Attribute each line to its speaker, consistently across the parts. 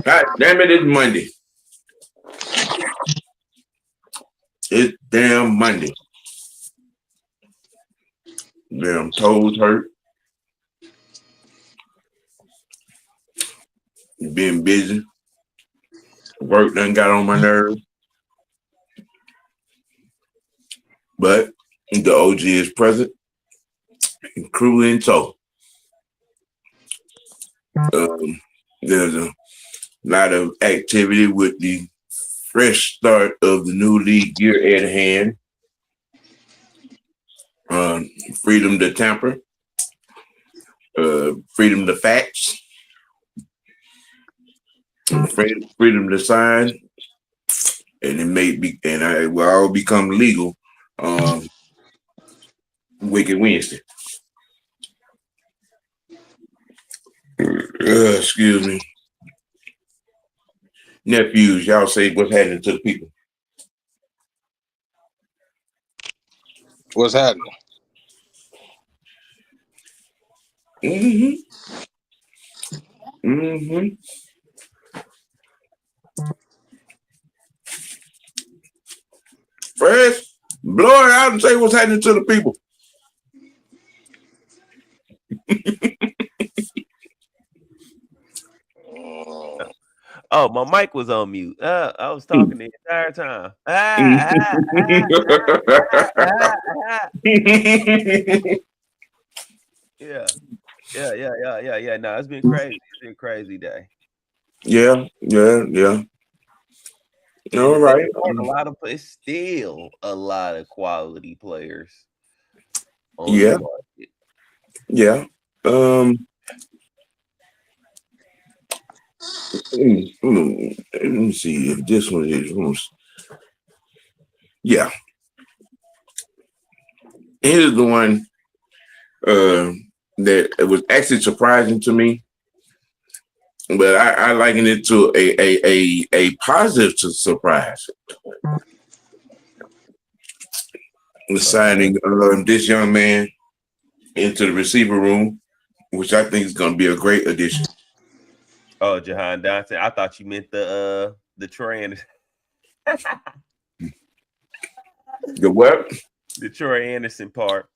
Speaker 1: God damn it, it's Monday. It's damn Monday. Damn toes hurt. Been busy. Work done got on my nerves. But the OG is present. And crew in tow. There's a lot of activity with the fresh start of the new league year at hand. Freedom to tamper, freedom to fax, freedom to sign, and it may be, and it will all become legal. Wicked Wednesday. Excuse me. Nephews, y'all say what's happening to the people.
Speaker 2: What's happening?
Speaker 1: Fresh, blow it out and say what's happening to the people.
Speaker 3: Oh, my mic was on mute. I was talking the entire time. Yeah. No, it's been crazy. It's been a crazy day.
Speaker 1: Yeah. All right.
Speaker 3: It's still a lot of quality players.
Speaker 1: Yeah. Yeah. Let me see if this one is. Yeah. Here's the one that it was actually surprising to me, but I liken it to a positive surprise. The signing of this young man into the receiver room, which I think is going to be a great addition.
Speaker 3: Oh, Jahan Dotson. I thought you meant the Troy Anderson.
Speaker 1: The what?
Speaker 3: The Troy Anderson part.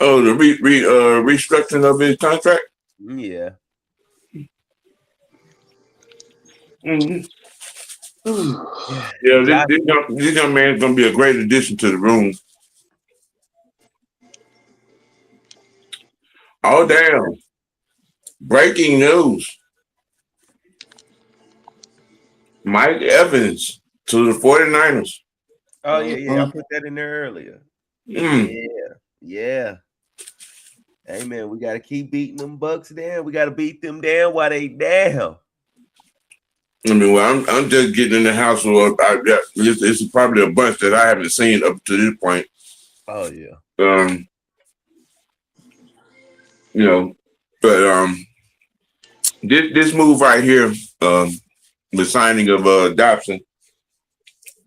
Speaker 1: Oh, the restructuring of his contract?
Speaker 3: Yeah.
Speaker 1: Mm-hmm. Yeah, this young man is going to be a great addition to the room. Oh, damn. Breaking news. Mike Evans to the 49ers.
Speaker 3: Oh, yeah. I put that in there earlier. Yeah. Hey, man, we got to keep beating them Bucks down. We got to beat them down while they down.
Speaker 1: I mean, well, I'm just getting in the house. It's probably a bunch that I haven't seen up to this point.
Speaker 3: Oh, yeah.
Speaker 1: But this move right here, the signing of Dobson,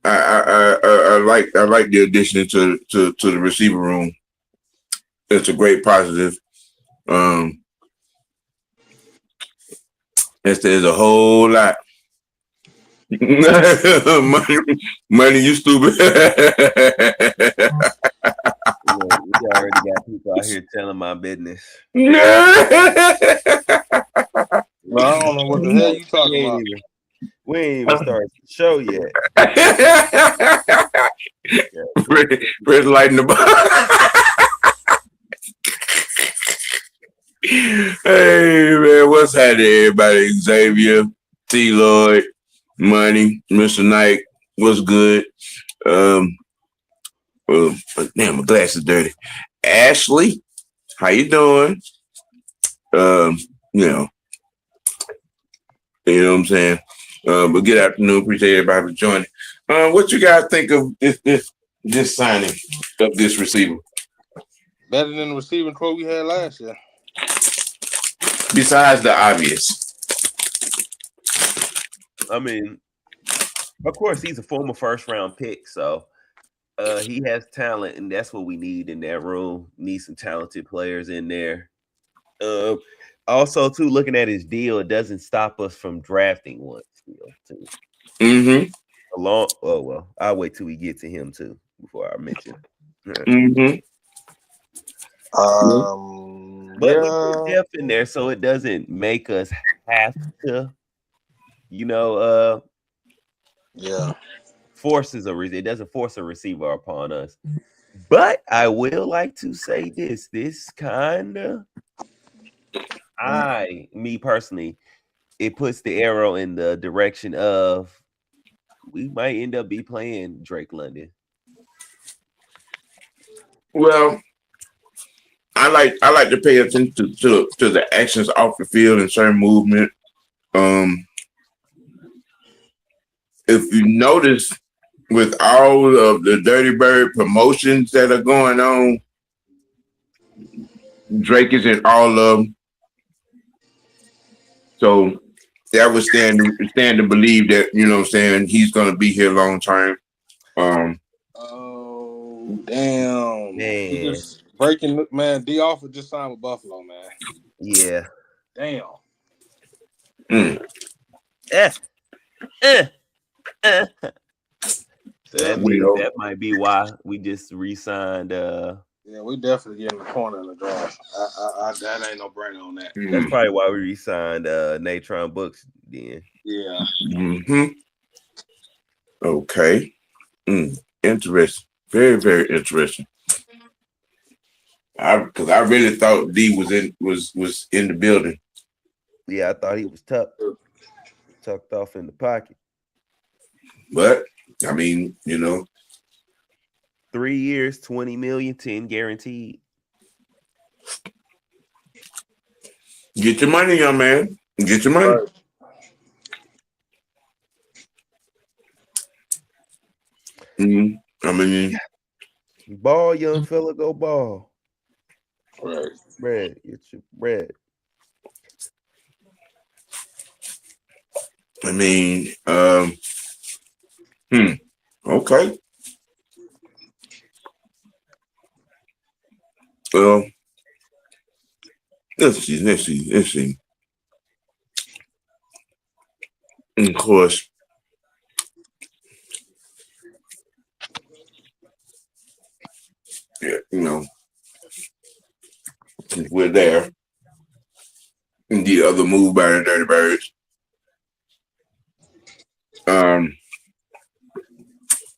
Speaker 1: I like the addition to the receiver room. It's a great positive. There's a whole lot. money, you stupid.
Speaker 3: We already got people out here telling my business.
Speaker 2: Well, I don't know what the hell you talking about.
Speaker 3: We ain't even started the show yet.
Speaker 1: Press lighting the Hey man, what's happening, everybody? Xavier, T. Lloyd, Money, Mr. Knight, what's good? Damn, my glass is dirty. Ashley, how you doing? You know what I'm saying? But good afternoon. Appreciate everybody for joining. What you guys think of this signing of this receiver?
Speaker 2: Better than the receiving core we had last year.
Speaker 1: Besides the obvious.
Speaker 3: I mean, of course, he's a former first-round pick, so he has talent, and that's what we need in that room. Need some talented players in there. Also, too, looking at his deal, it doesn't stop us from drafting one still, too.
Speaker 1: Mm-hmm.
Speaker 3: Oh well, I'll wait till we get to him too before I mention.
Speaker 1: Mm-hmm.
Speaker 3: But we
Speaker 2: Yeah,
Speaker 3: put depth in there so it doesn't make us have to,
Speaker 2: yeah.
Speaker 3: it doesn't force a receiver upon us. But I will like to say this kind of, me personally, it puts the arrow in the direction of we might end up be playing Drake London.
Speaker 1: Well, I like to pay attention to the actions off the field and certain movement. If you notice, with all of the Dirty Bird promotions that are going on, Drake is in all of them. So that would stand to believe that, you know what I'm saying, he's going to be here long term.
Speaker 2: Oh damn! We
Speaker 3: Man,
Speaker 2: just breaking, man. D Offer just signed with Buffalo, man.
Speaker 3: yeah.
Speaker 2: Damn.
Speaker 1: Mm.
Speaker 3: Eh, eh, eh. So
Speaker 2: Yeah,
Speaker 3: that means
Speaker 1: Well,
Speaker 3: that might be why we just re-signed.
Speaker 2: yeah, we definitely getting the corner in the draft. That ain't no brainer on that.
Speaker 3: That's probably why we re-signed Natron Books then.
Speaker 2: Yeah.
Speaker 1: Mm-hmm. Okay. Interesting. Very, very interesting. Because I really thought D was in the building.
Speaker 3: Yeah, I thought he was tucked off in the pocket.
Speaker 1: But I mean,
Speaker 3: 3 years, 20 million, 10 guaranteed.
Speaker 1: get your money, young man. Get your money.
Speaker 2: Right.
Speaker 1: I mean,
Speaker 3: Ball, young fella, go ball.
Speaker 2: Right.
Speaker 3: Bread, get your bread.
Speaker 1: I mean, okay. Well, let's see. And of course, yeah, since we're there. And the other move by the Dirty Birds.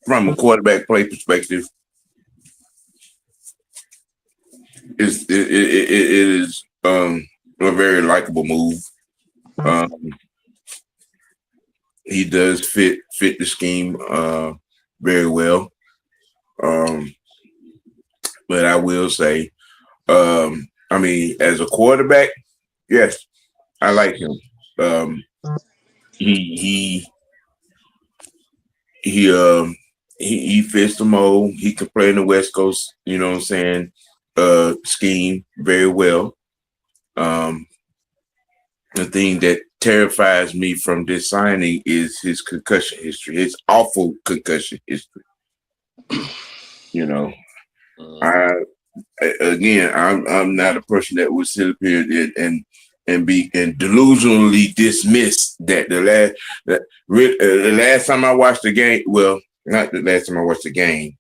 Speaker 1: From a quarterback play perspective, it is a very likable move. He does fit the scheme very well. But I will say, I mean, as a quarterback, yes, I like him. He fits the mold. He can play in the West Coast, you know what I'm saying, scheme very well. The thing that terrifies me from this signing is his concussion history, his awful concussion history. I'm not a person that would sit up here and delusionally dismiss that the last time I watched the game. Well, not the last time I watched the game.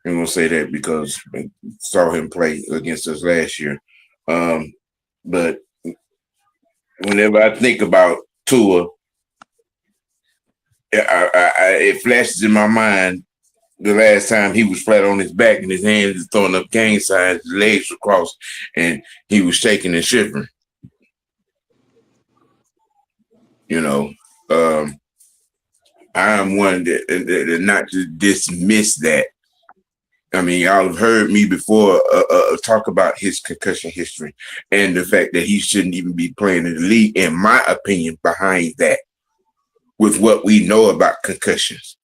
Speaker 1: I'm gonna say that because I saw him play against us last year. But whenever I think about Tua, it flashes in my mind the last time he was flat on his back and his hands was throwing up gang signs, his legs were crossed, and he was shaking and shivering. I'm one that not to dismiss that. I mean, y'all have heard me before talk about his concussion history and the fact that he shouldn't even be playing in the league, in my opinion, behind that, with what we know about concussions.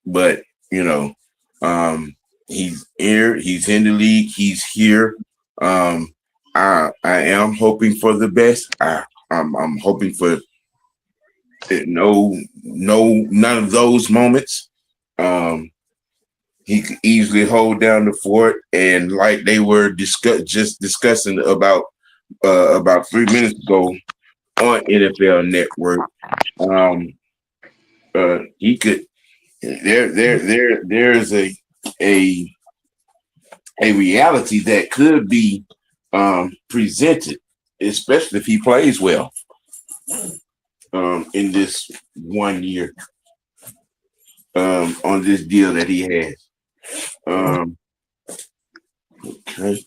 Speaker 1: But, he's here, he's in the league, he's here. I am hoping for the best. I'm hoping for none of those moments. he could easily hold down the fort. And like they were discussing about 3 minutes ago on NFL Network, he could. There's a reality that could be presented, especially if he plays well in this 1 year on this deal that he has. Okay.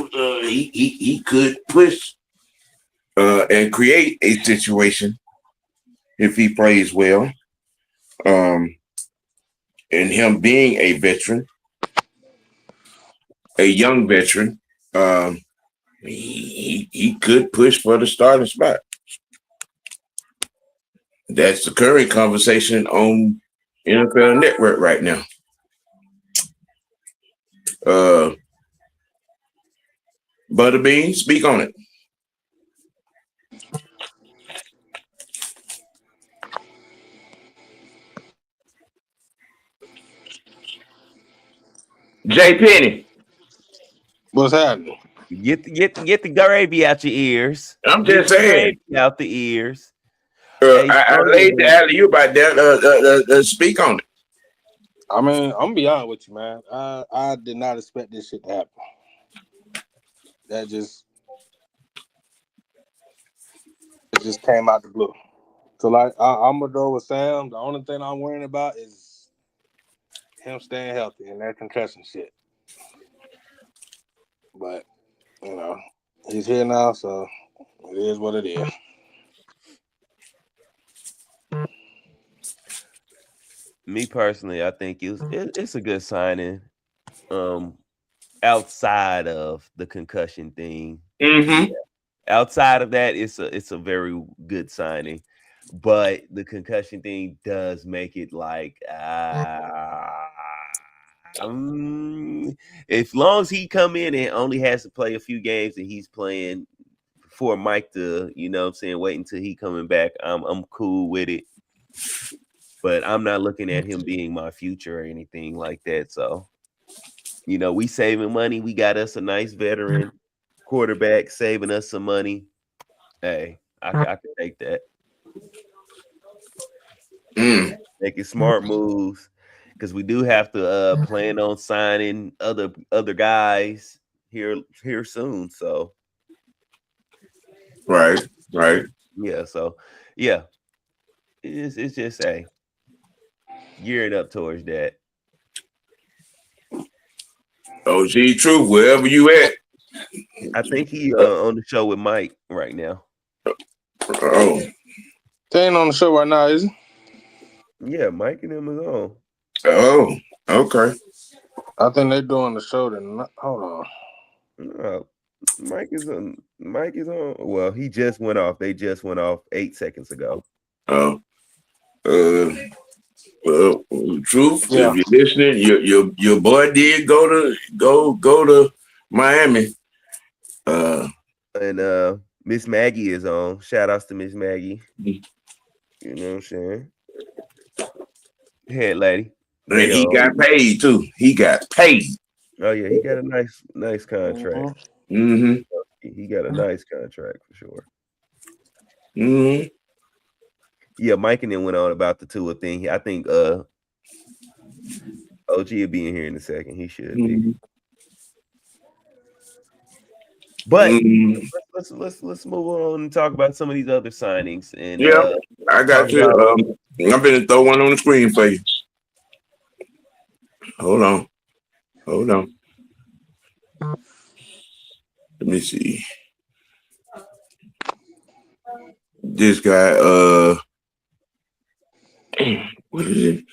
Speaker 1: He could push and create a situation if he plays well. And him being a veteran, a young veteran, he could push for the starting spot. That's the current conversation on NFL Network right now. Butterbean, speak on it. Jay Penny.
Speaker 2: What's happening?
Speaker 3: Get the gravy out your ears.
Speaker 1: I'm just saying.
Speaker 3: Out the ears.
Speaker 1: I laid the alley you about that. Speak on it.
Speaker 2: I mean, I'm gonna be honest with you, man. I did not expect this shit to happen. It just came out the blue. So like I'm gonna go with Sam. The only thing I'm worrying about is him staying healthy and that concussion shit. But he's here now, so it is what it is.
Speaker 3: Me personally, I think it's a good signing. Outside of the concussion thing, outside of that, it's a very good signing. But the concussion thing does make it like, as long as he come in and only has to play a few games and he's playing for Mike to, wait until he coming back, I'm cool with it. But I'm not looking at him being my future or anything like that. So, we saving money. We got us a nice veteran quarterback saving us some money. Hey, I can take that. Making smart moves because we do have to plan on signing other guys here soon. So,
Speaker 1: right.
Speaker 3: Yeah. So, yeah, it's just gearing up towards that.
Speaker 1: OG Truth, wherever you at.
Speaker 3: I think he on the show with Mike right now.
Speaker 1: Oh,
Speaker 2: they ain't on the show right now, is he?
Speaker 3: Yeah, Mike and him is on.
Speaker 1: Oh, okay.
Speaker 2: I think they're doing the show tonight. Hold on.
Speaker 3: No, Mike is on. Well, he just went off. They just went off 8 seconds ago.
Speaker 1: Oh, Truth.
Speaker 2: Yeah.
Speaker 1: If you're listening, your boy did go to Miami.
Speaker 3: And Miss Maggie is on. Shout outs to Miss Maggie. You know what I'm saying? Head lady.
Speaker 1: And he got paid too. He got paid.
Speaker 3: Oh yeah, he got a nice contract.
Speaker 1: Mm-hmm.
Speaker 3: He got a nice contract for sure.
Speaker 1: Mm-hmm.
Speaker 3: Yeah, Mike and then went on about the Tua thing. I think OG will be in here in a second. He should be. But let's move on and talk about some of these other signings. And
Speaker 1: I got you. I'm gonna throw one on the screen for you. Hold on. Let me see. This guy, what is it?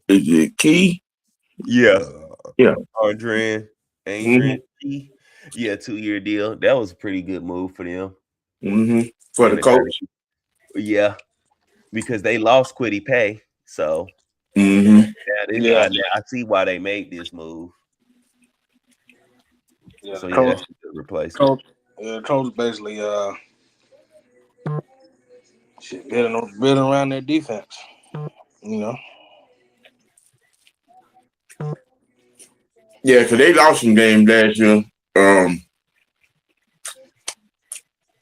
Speaker 1: Is it Key?
Speaker 3: Yeah.
Speaker 1: Adrian.
Speaker 3: Key. Yeah, 2-year deal. That was a pretty good move for them.
Speaker 1: For the coach.
Speaker 3: Yeah, because they lost Quiddy Pay. So
Speaker 1: Mm-hmm.
Speaker 3: I see why they made this move.
Speaker 2: Yeah,
Speaker 3: so yeah, that's a good replacement.
Speaker 2: Yeah, Troll's basically building around their defense. You know.
Speaker 1: Yeah, because they lost some games last year.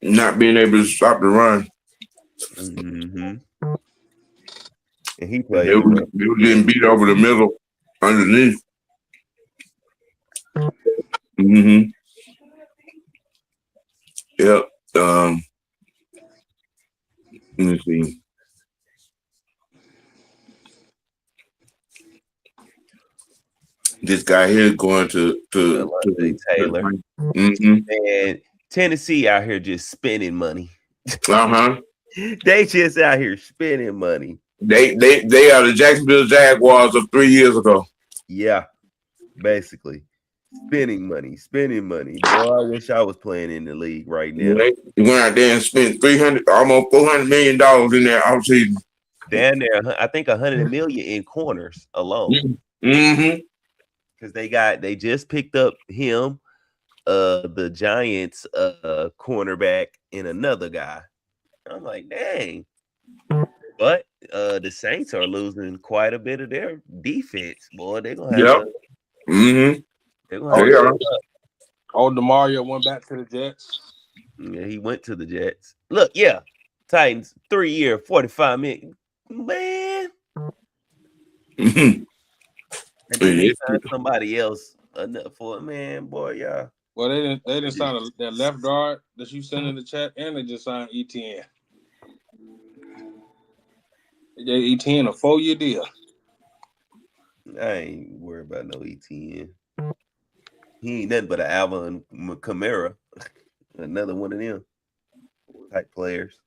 Speaker 1: Not being able to stop the run.
Speaker 3: Mm-hmm. And he
Speaker 1: They
Speaker 3: played
Speaker 1: were,
Speaker 3: well.
Speaker 1: they were getting beat over the middle underneath. Mm-hmm. Yep. Let me see. This guy here is going
Speaker 3: Delonte Taylor.
Speaker 1: Mm-hmm.
Speaker 3: And Tennessee out here just spending money.
Speaker 1: Uh-huh.
Speaker 3: They just out here spending money.
Speaker 1: They are the Jacksonville Jaguars of 3 years ago.
Speaker 3: Yeah, basically. Spending money. Boy, I wish I was playing in the league right now.
Speaker 1: They went out there and spent almost $400 million in their offseason.
Speaker 3: Down there, I think 100 million in corners alone.
Speaker 1: Mm-hmm.
Speaker 3: Because they just picked up him, the Giants cornerback, and another guy. I'm like, dang. But the Saints are losing quite a bit of their defense, boy. They're gonna have
Speaker 1: Yep.
Speaker 3: to.
Speaker 1: Mm-hmm.
Speaker 3: They're gonna have to.
Speaker 2: DeMario went back to the Jets.
Speaker 3: Yeah, he went to the Jets. Look, yeah, Titans 3 year, 45 million, man.
Speaker 1: Mm-hmm.
Speaker 3: And then they signed somebody else enough for it, man. Boy, yeah.
Speaker 2: Well, they didn't sign that left guard that you sent in the chat, and they just signed ETN. They gave ETN a 4-year deal.
Speaker 3: I ain't worried about no ETN. He ain't nothing but an Alvin Kamara, another one of them type players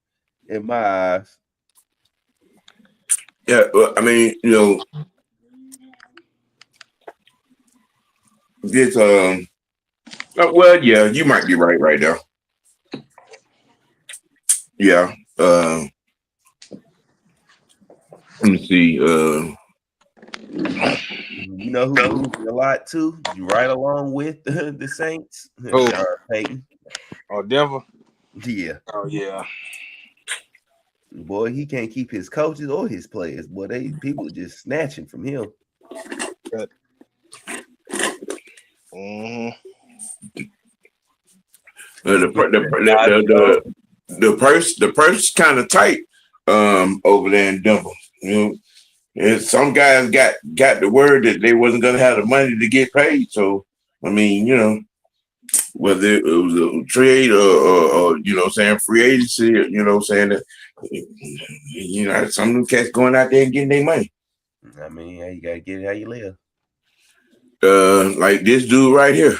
Speaker 3: in my eyes.
Speaker 1: Yeah, well, I mean, this well, yeah, you might be right now. Yeah. Let me see.
Speaker 3: You know who's losing a lot too? Right along with the Saints. Sean Payton.
Speaker 2: Oh, Denver.
Speaker 3: Yeah.
Speaker 2: Oh yeah.
Speaker 3: Boy, he can't keep his coaches or his players. Boy, people are just snatching from him.
Speaker 2: Mm-hmm.
Speaker 1: The purse kind of tight over there in Denver. And some guys got the word that they wasn't gonna have the money to get paid. So I mean, whether it was a trade or saying free agency, saying that some of them cats going out there and getting their money.
Speaker 3: I mean, you gotta get it how you live.
Speaker 1: Like this dude right here.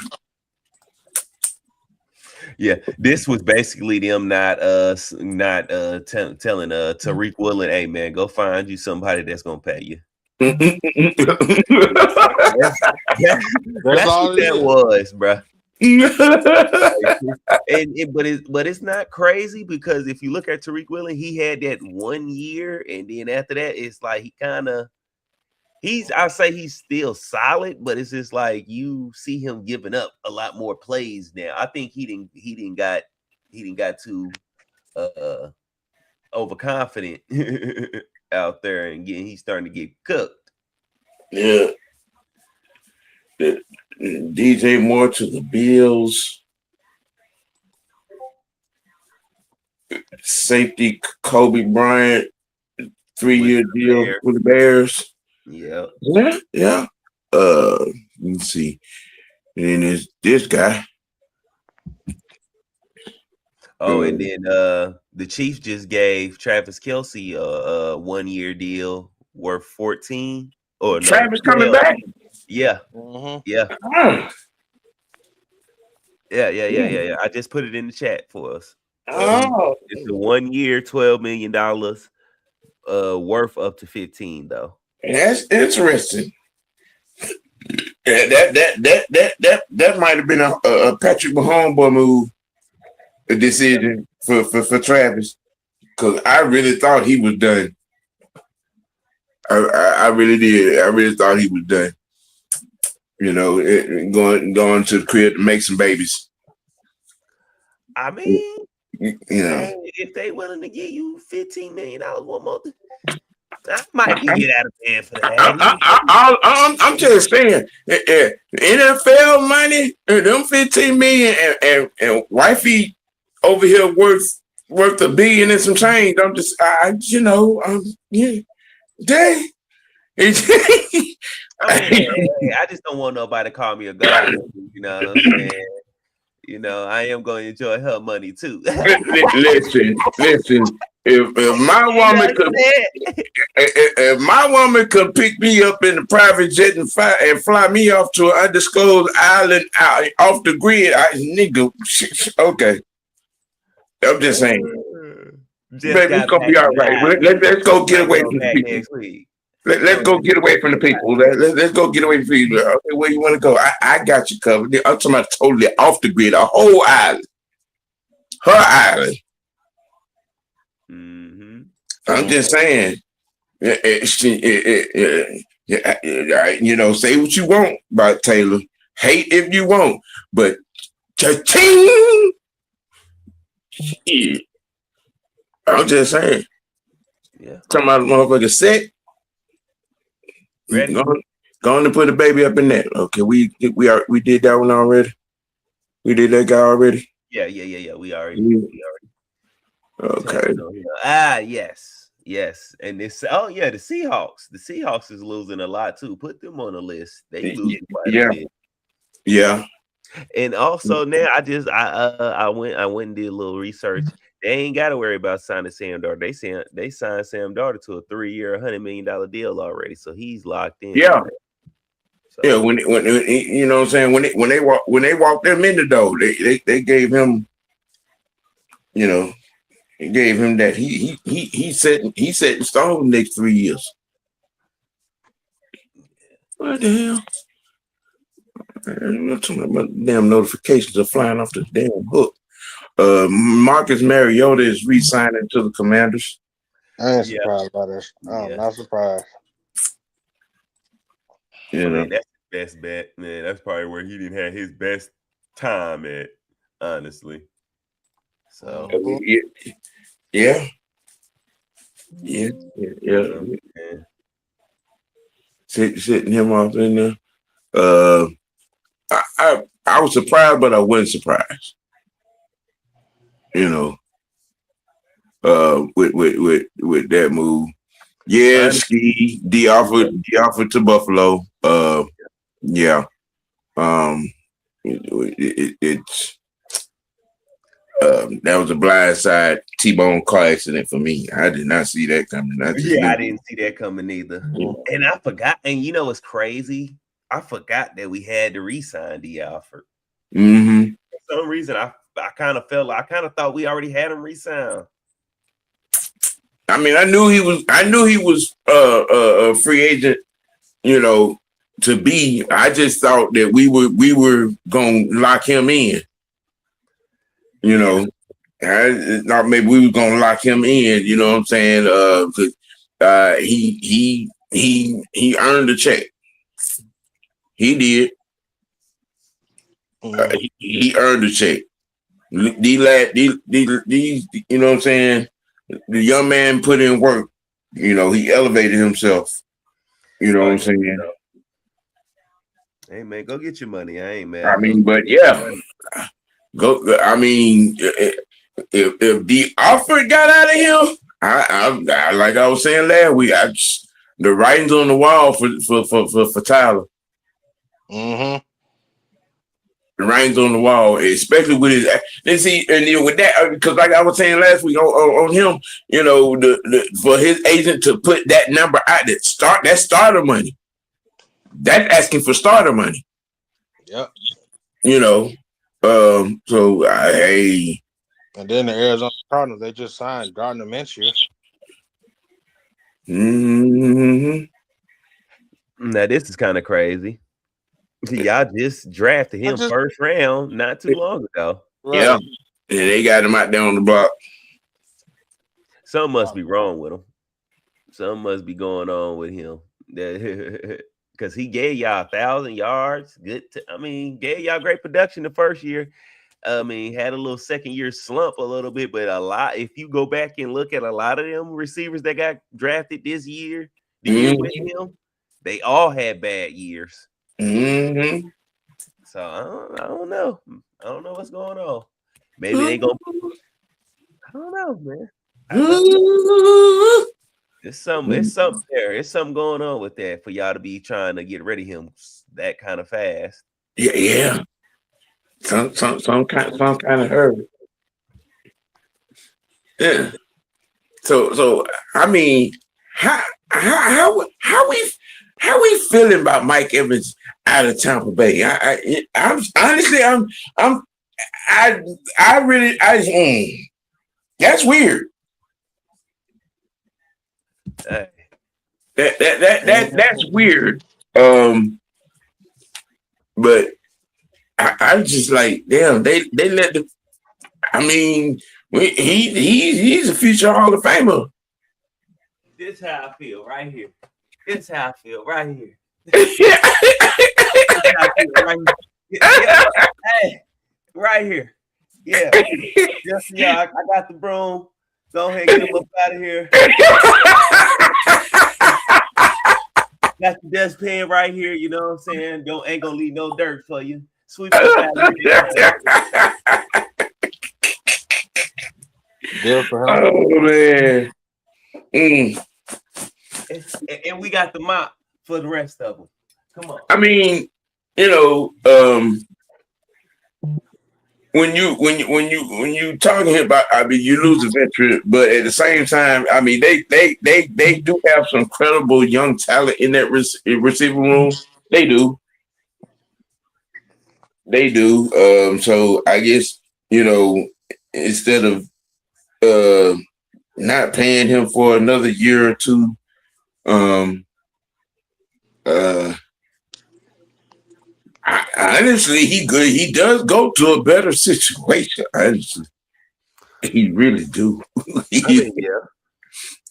Speaker 3: Yeah, this was basically them not telling Tariq Woolen, hey man, go find you somebody that's gonna pay you. That's all that was, bro. But it's not crazy because if you look at Tariq Woolen, he had that 1 year, and then after that, it's like I say he's still solid, but it's just like you see him giving up a lot more plays now. I think he didn't got too overconfident out there, and he's starting to get cooked.
Speaker 1: Yeah. DJ Moore to the Bills. Safety Kobe Bryant, 3-year deal with the Bears.
Speaker 3: Yeah.
Speaker 1: Yeah. Let me see. And then there's this guy.
Speaker 3: Oh, and then the Chiefs just gave Travis Kelce a 1-year deal worth 14. Or
Speaker 1: Travis coming back?
Speaker 3: Yeah.
Speaker 2: Mm-hmm.
Speaker 3: Yeah.
Speaker 1: Oh.
Speaker 3: Yeah. I just put it in the chat for us. It's a 1 year, $12 million worth up to 15 though.
Speaker 1: That's interesting. That might have been a Patrick Mahomes move, a decision for Travis, because I really thought he was done. I really did. I really thought he was done. Going to the crib to make some babies.
Speaker 3: I mean,
Speaker 1: You know,
Speaker 3: hey, if they willing to give you $15 million one month, I might be get out of bed for that.
Speaker 1: I'm just saying, NFL money, them 15 million, and wifey over here worth $1 billion and some change. I'm just, yeah, they.
Speaker 3: I mean, hey, I just don't want nobody to call me a gold digger. You know what I'm saying? You know, I am going to enjoy her money too.
Speaker 1: listen. If my woman could, if my woman could pick me up in the private jet and fly me off to an undisclosed island out off the grid, okay. I'm just saying, baby, it's gonna be all right. Let's go get away from the people.
Speaker 3: Next week.
Speaker 1: Let's go get away from the people. Let's go get away from the people. Okay, where you want to go? I got you covered. I'm talking about totally off the grid, a whole island, her island.
Speaker 3: Mm-hmm.
Speaker 1: I'm just saying. Say what you want about Taylor. Hate if you want, but cha-ching. Yeah. I'm just saying.
Speaker 3: Yeah.
Speaker 1: Talking about motherfucker set.
Speaker 3: Ready?
Speaker 1: Go on and put the baby up in that. Okay, we did that one already. We did that guy already.
Speaker 3: Yeah. We already.
Speaker 1: Okay.
Speaker 3: Yes. And this. The Seahawks. The Seahawks is losing a lot too. Put them on the list. They losing quite a bit.
Speaker 1: Yeah.
Speaker 3: And also now I went and did a little research. They ain't got to worry about signing Sam Darnold. They signed Sam Darnold to a 3-year, $100 million deal already, so he's locked in.
Speaker 1: Yeah, so. When you know what I'm saying, when they walked them in the door, they gave him, gave him that he set in stone the next 3 years. What the hell? Damn notifications are flying off the damn hook. Marcus Mariota is re-signing to the Commanders.
Speaker 2: I ain't surprised by this. I'm not surprised.
Speaker 3: Man, that's the best bet, man. That's probably where he didn't have his best time at, honestly. So
Speaker 1: yeah. Sitting him off in there. I was surprised, but I wasn't surprised. With that move. Yeah, Ski D offered to Buffalo. Yeah. It's that was a blindside T-bone car accident for me. I did not see that coming.
Speaker 3: I didn't see that coming either. Mm-hmm. And I forgot. And you know what's crazy? I forgot that we had to re-sign D Alford.
Speaker 1: Mm-hmm.
Speaker 3: For some reason, I kind of thought we already had him re-signed.
Speaker 1: I mean, I knew he was a free agent, to be. I just thought that we were gonna lock him in. I thought maybe we were gonna lock him in. You know what I'm saying? He earned the check. He did. He earned the check. These, you know what I'm saying? The young man put in work. He elevated himself. You know what I'm saying?
Speaker 3: Hey man, go get your money. I ain't mad.
Speaker 1: I mean, but yeah, go. I mean, if the offer got out of here, I like I was saying last week, the writing's on the wall for Tyler.
Speaker 2: Mm-hmm.
Speaker 1: The writing's on the wall, especially with his. And see, and with that, because like I was saying last week on him, for his agent to put that number out, that starter money. That's asking for starter money.
Speaker 2: Yep.
Speaker 1: So hey.
Speaker 2: And then the Arizona Cardinals, they just signed Gardner Minshew.
Speaker 1: Mm-hmm.
Speaker 3: Now this is kind of crazy. Y'all just drafted him first round not too long ago.
Speaker 2: Right.
Speaker 1: Yeah. And they got him out there on the block.
Speaker 3: Something must be wrong with him. Something must be going on with him. Because he gave y'all 1,000 yards. Gave y'all great production the first year. I mean, had a little second year slump a little bit, but a lot. If you go back and look at a lot of them receivers that got drafted this year, the year with him, they all had bad years.
Speaker 1: Mm-hmm.
Speaker 3: So I don't know. I don't know what's going on. Maybe they go. I don't know, man. I don't know. It's something there. It's something going on with that for y'all to be trying to get rid of him that kind of fast.
Speaker 1: Yeah. Some kind of hurry. Yeah. So I mean, how we feeling about Mike Evans out of Tampa Bay? I'm honestly I really that's weird. That's weird. But I'm just like, damn, they let the. I mean, he's a future Hall of Famer.
Speaker 3: This is how I feel right here. This is how I feel right here. Hey, right here. Yeah. Just yeah, I got the broom. Go ahead, get him up out of here. Got the dustpan right here, you know what I'm saying? Ain't gonna leave no dirt for you. Sweep it out of here.
Speaker 1: Oh man.
Speaker 3: And we got the mop for the rest of them. Come on.
Speaker 1: I mean, when you talking about, I mean, you lose a veteran, but at the same time, I mean, they do have some credible young talent in that receiver room. They do. So I guess instead of not paying him for another year or two, honestly, he does go to a better situation. Honestly, he really do.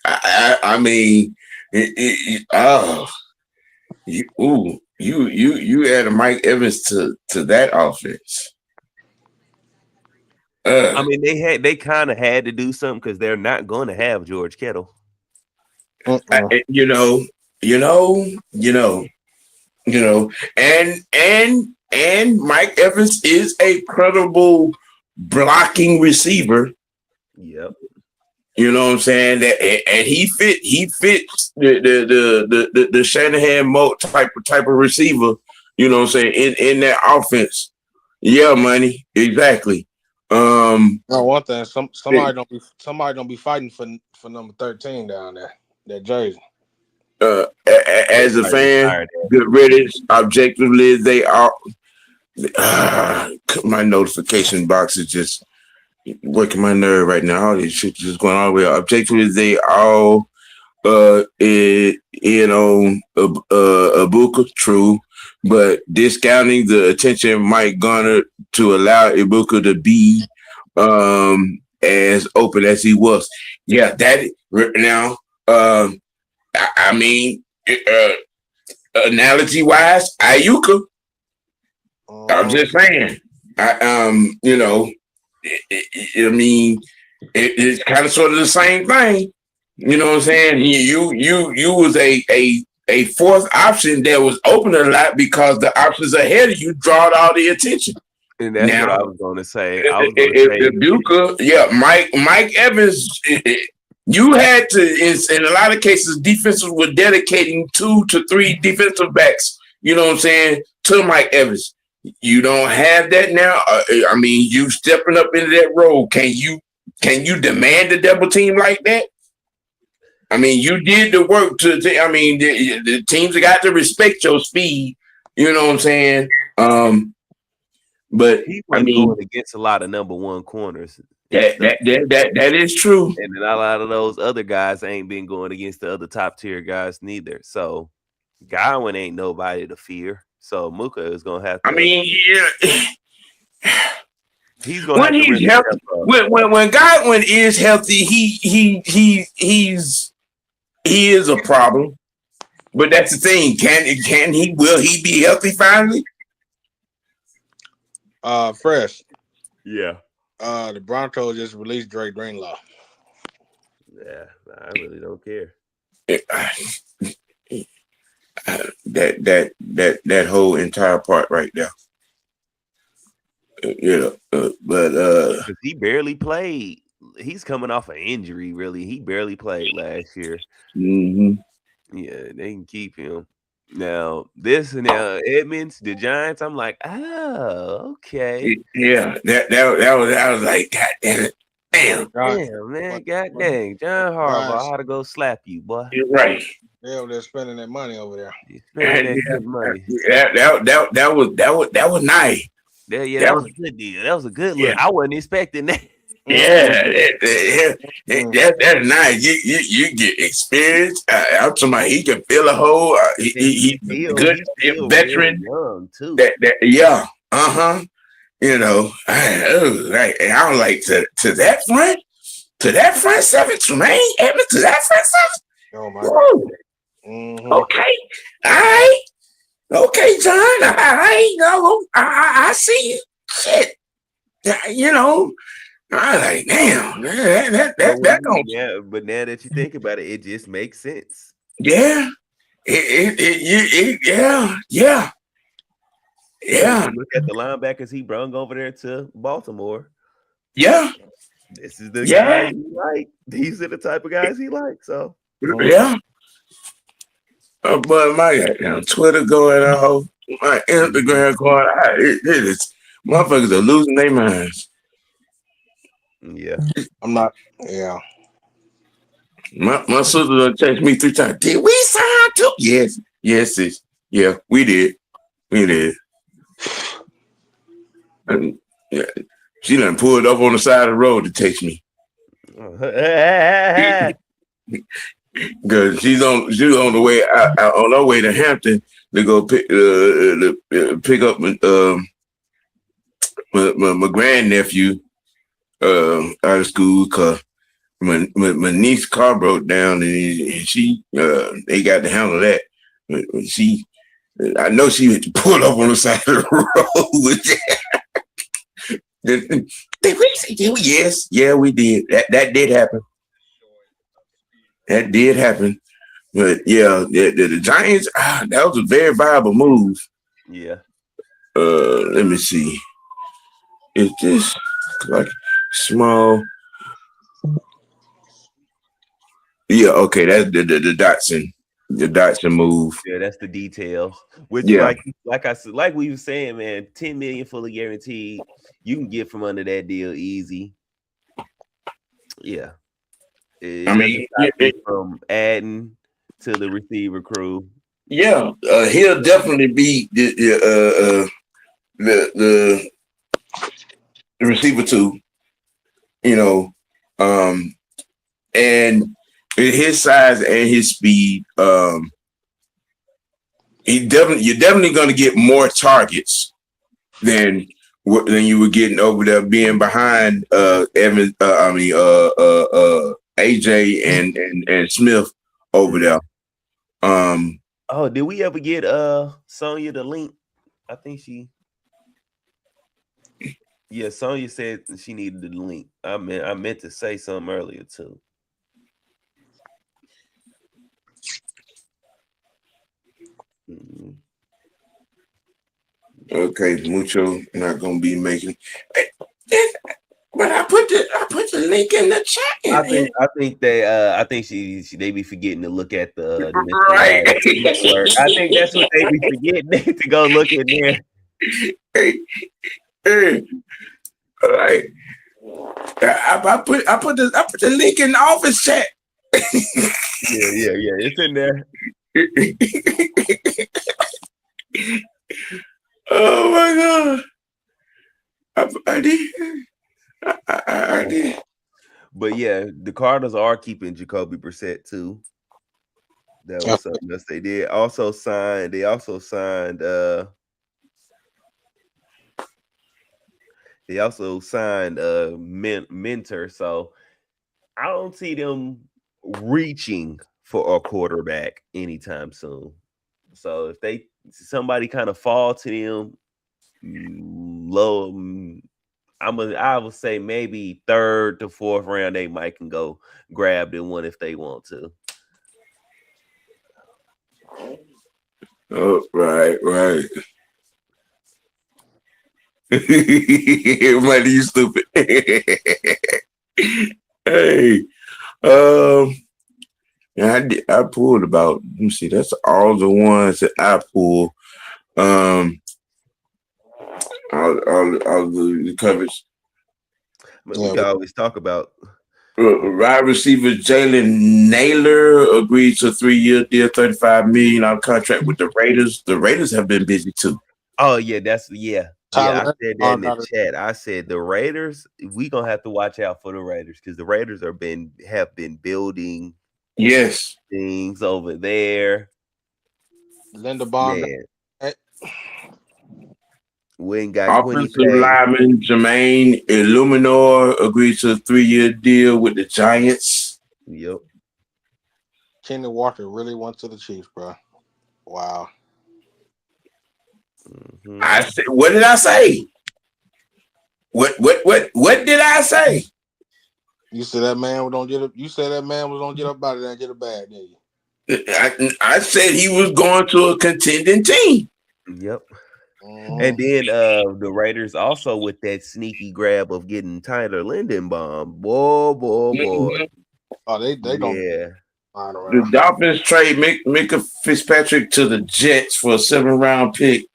Speaker 1: I mean, you add Mike Evans to that offense.
Speaker 3: I mean, they kind of had to do something because they're not going to have George Kittle.
Speaker 1: And Mike Evans is a credible blocking receiver.
Speaker 3: Yep.
Speaker 1: You know what I'm saying? And he fits the Shanahan mode type of receiver. You know what I'm saying in that offense. Yeah, money exactly.
Speaker 2: One thing, somebody don't be fighting for number 13 down there. That jersey.
Speaker 1: As a fan, good riddance. Objectively, they are. My notification box is just working my nerve right now. All this shit just going all the way up. Objectively, they all, Ibuka, true, but discounting the attention Mike garnered to allow Ibuka to be as open as he was. Yeah, that now. I mean, analogy wise, Ayuka. I'm just saying. It's kind of sort of the same thing. You know what I'm saying? You was a fourth option that was open a lot because the options ahead of you drawed all the attention.
Speaker 3: And that's what I was going to say.
Speaker 1: Mike Evans. You had to, in a lot of cases, defenses were dedicating 2 to 3 defensive backs, you know what I'm saying, to Mike Evans. You don't have that now. I mean, you stepping up into that role. Can you demand a double team like that? I mean, you did the work the teams got to respect your speed, you know what I'm saying? But
Speaker 3: he wasn't going against a lot of number one corners.
Speaker 1: That is true.
Speaker 3: And then a lot of those other guys ain't been going against the other top tier guys neither. So Godwin ain't nobody to fear. So Mooka is gonna have to.
Speaker 1: I mean, yeah.
Speaker 3: He's gonna
Speaker 1: when he's healthy. When Godwin is healthy, he is a problem. But that's the thing. Will he be healthy finally?
Speaker 2: Fresh.
Speaker 3: Yeah.
Speaker 2: The Broncos just released Drake Greenlaw.
Speaker 3: Yeah, I really don't care.
Speaker 1: That whole entire part right there. But
Speaker 3: Because he barely played. He's coming off an injury, really. He barely played last year.
Speaker 1: mm-hmm.
Speaker 3: Yeah, they can keep him. Now, Edmonds, the Giants, I'm like, oh, okay.
Speaker 1: Yeah, that was like, God damn it. Damn.
Speaker 3: Damn, man. God dang. John Harbaugh, how to go slap you, boy.
Speaker 1: You're right.
Speaker 2: They're spending that money over there.
Speaker 3: You spending that good money.
Speaker 1: That was nice.
Speaker 3: That was a good deal. That was a good look. I wasn't expecting that.
Speaker 1: That's nice. You get experience. I'm talking about he can fill a hole. He's good veteran.
Speaker 3: Young too.
Speaker 1: Yeah. You know, right. And I was like to that front seven, Tremaine Edmonds to that front seven.
Speaker 2: Oh my God. Mm-hmm.
Speaker 1: Okay. All right. Okay, John. I see you. Shit. You know. I was like, damn, that don't.
Speaker 3: Yeah, but now that you think about it, it just makes sense.
Speaker 1: Yeah. Yeah.
Speaker 3: Look at the linebackers he brung over there to Baltimore.
Speaker 1: Yeah.
Speaker 3: This is the guy he like. These are the type of guys he likes. So
Speaker 1: yeah. But my Twitter going off, my Instagram going out. It is motherfuckers are losing their minds.
Speaker 3: Yeah.
Speaker 2: I'm not. Yeah.
Speaker 1: My sister text me 3 times. Did we sign to? Yes, sis. Yeah, we did. And yeah, she done pulled up on the side of the road to text me. Cause she's on the way out on her way to Hampton to go pick up my grandnephew out of school. Cause my niece's car broke down and she they got to handle that. I know she had to pull up on the side of the road. Yes, yeah, we did. That did happen. That did happen. But yeah, the Giants, that was a very viable move.
Speaker 3: Yeah.
Speaker 1: Let me see. It's just like small. Yeah, okay, that's the Dotson. The Dotson move.
Speaker 3: Yeah, that's the details. Which like I said, like we were saying, man, 10 million fully guaranteed. You can get from under that deal easy. Yeah.
Speaker 1: I mean,
Speaker 3: from adding to the receiver crew.
Speaker 1: Yeah, he'll definitely be the receiver too. You know, and his size and his speed, you're definitely going to get more targets than you were getting over there being behind Evans. AJ and Smith over there.
Speaker 3: Oh, did we ever get Sonya the link? I think Sonya said she needed the link. I meant to say something earlier too.
Speaker 1: Okay, Mucho not gonna be making. But I put the link in the chat.
Speaker 3: I think they be forgetting to look at the
Speaker 1: right.
Speaker 3: I think that's what they be forgetting to go look in there.
Speaker 1: Hey. All right. I put the link in the office chat.
Speaker 3: Yeah. It's in there.
Speaker 1: Oh my God. I did. I did.
Speaker 3: But yeah, the Cardinals are keeping Jacoby Brissett too. That was something else they did. They also signed Mentor. So I don't see them reaching for a quarterback anytime soon. So if somebody kind of fall to them low, I would say maybe 3rd to 4th round they might can go grab the one if they want to.
Speaker 1: Oh, right. Money, you stupid. Hey, yeah, I pulled about. Let me see. That's all the ones that I pulled. All the coverage.
Speaker 3: I mean, we can always talk about
Speaker 1: Wide receiver Jalen Naylor agreed to a 3-year deal, $35 million contract with the Raiders. The Raiders have been busy too.
Speaker 3: Oh yeah, yeah. I
Speaker 2: Tyler,
Speaker 3: said that in the chat. I said the Raiders. We gonna have to watch out for the Raiders because the Raiders have been building things over there.
Speaker 2: Linda Bond.
Speaker 3: Man, we ain't got Quinny
Speaker 1: Offensive lineman Jermaine Illuminor agreed to a 3-year deal with the Giants.
Speaker 3: Yep.
Speaker 2: Kenny Walker really went to the Chiefs, bro. Wow.
Speaker 3: Mm-hmm.
Speaker 1: I said, what did I say? What did I say?
Speaker 2: You said that man was gonna get up. You said that man was gonna get up out of there and get a bag, didn't you?
Speaker 1: I said he was going to a contending team.
Speaker 3: Yep. And then the Raiders also with that sneaky grab of getting Tyler Lindenbaum. Boy.
Speaker 2: Oh, they don't.
Speaker 3: Yeah.
Speaker 1: The Dolphins trade Micah Fitzpatrick to the Jets for a 7th-round pick,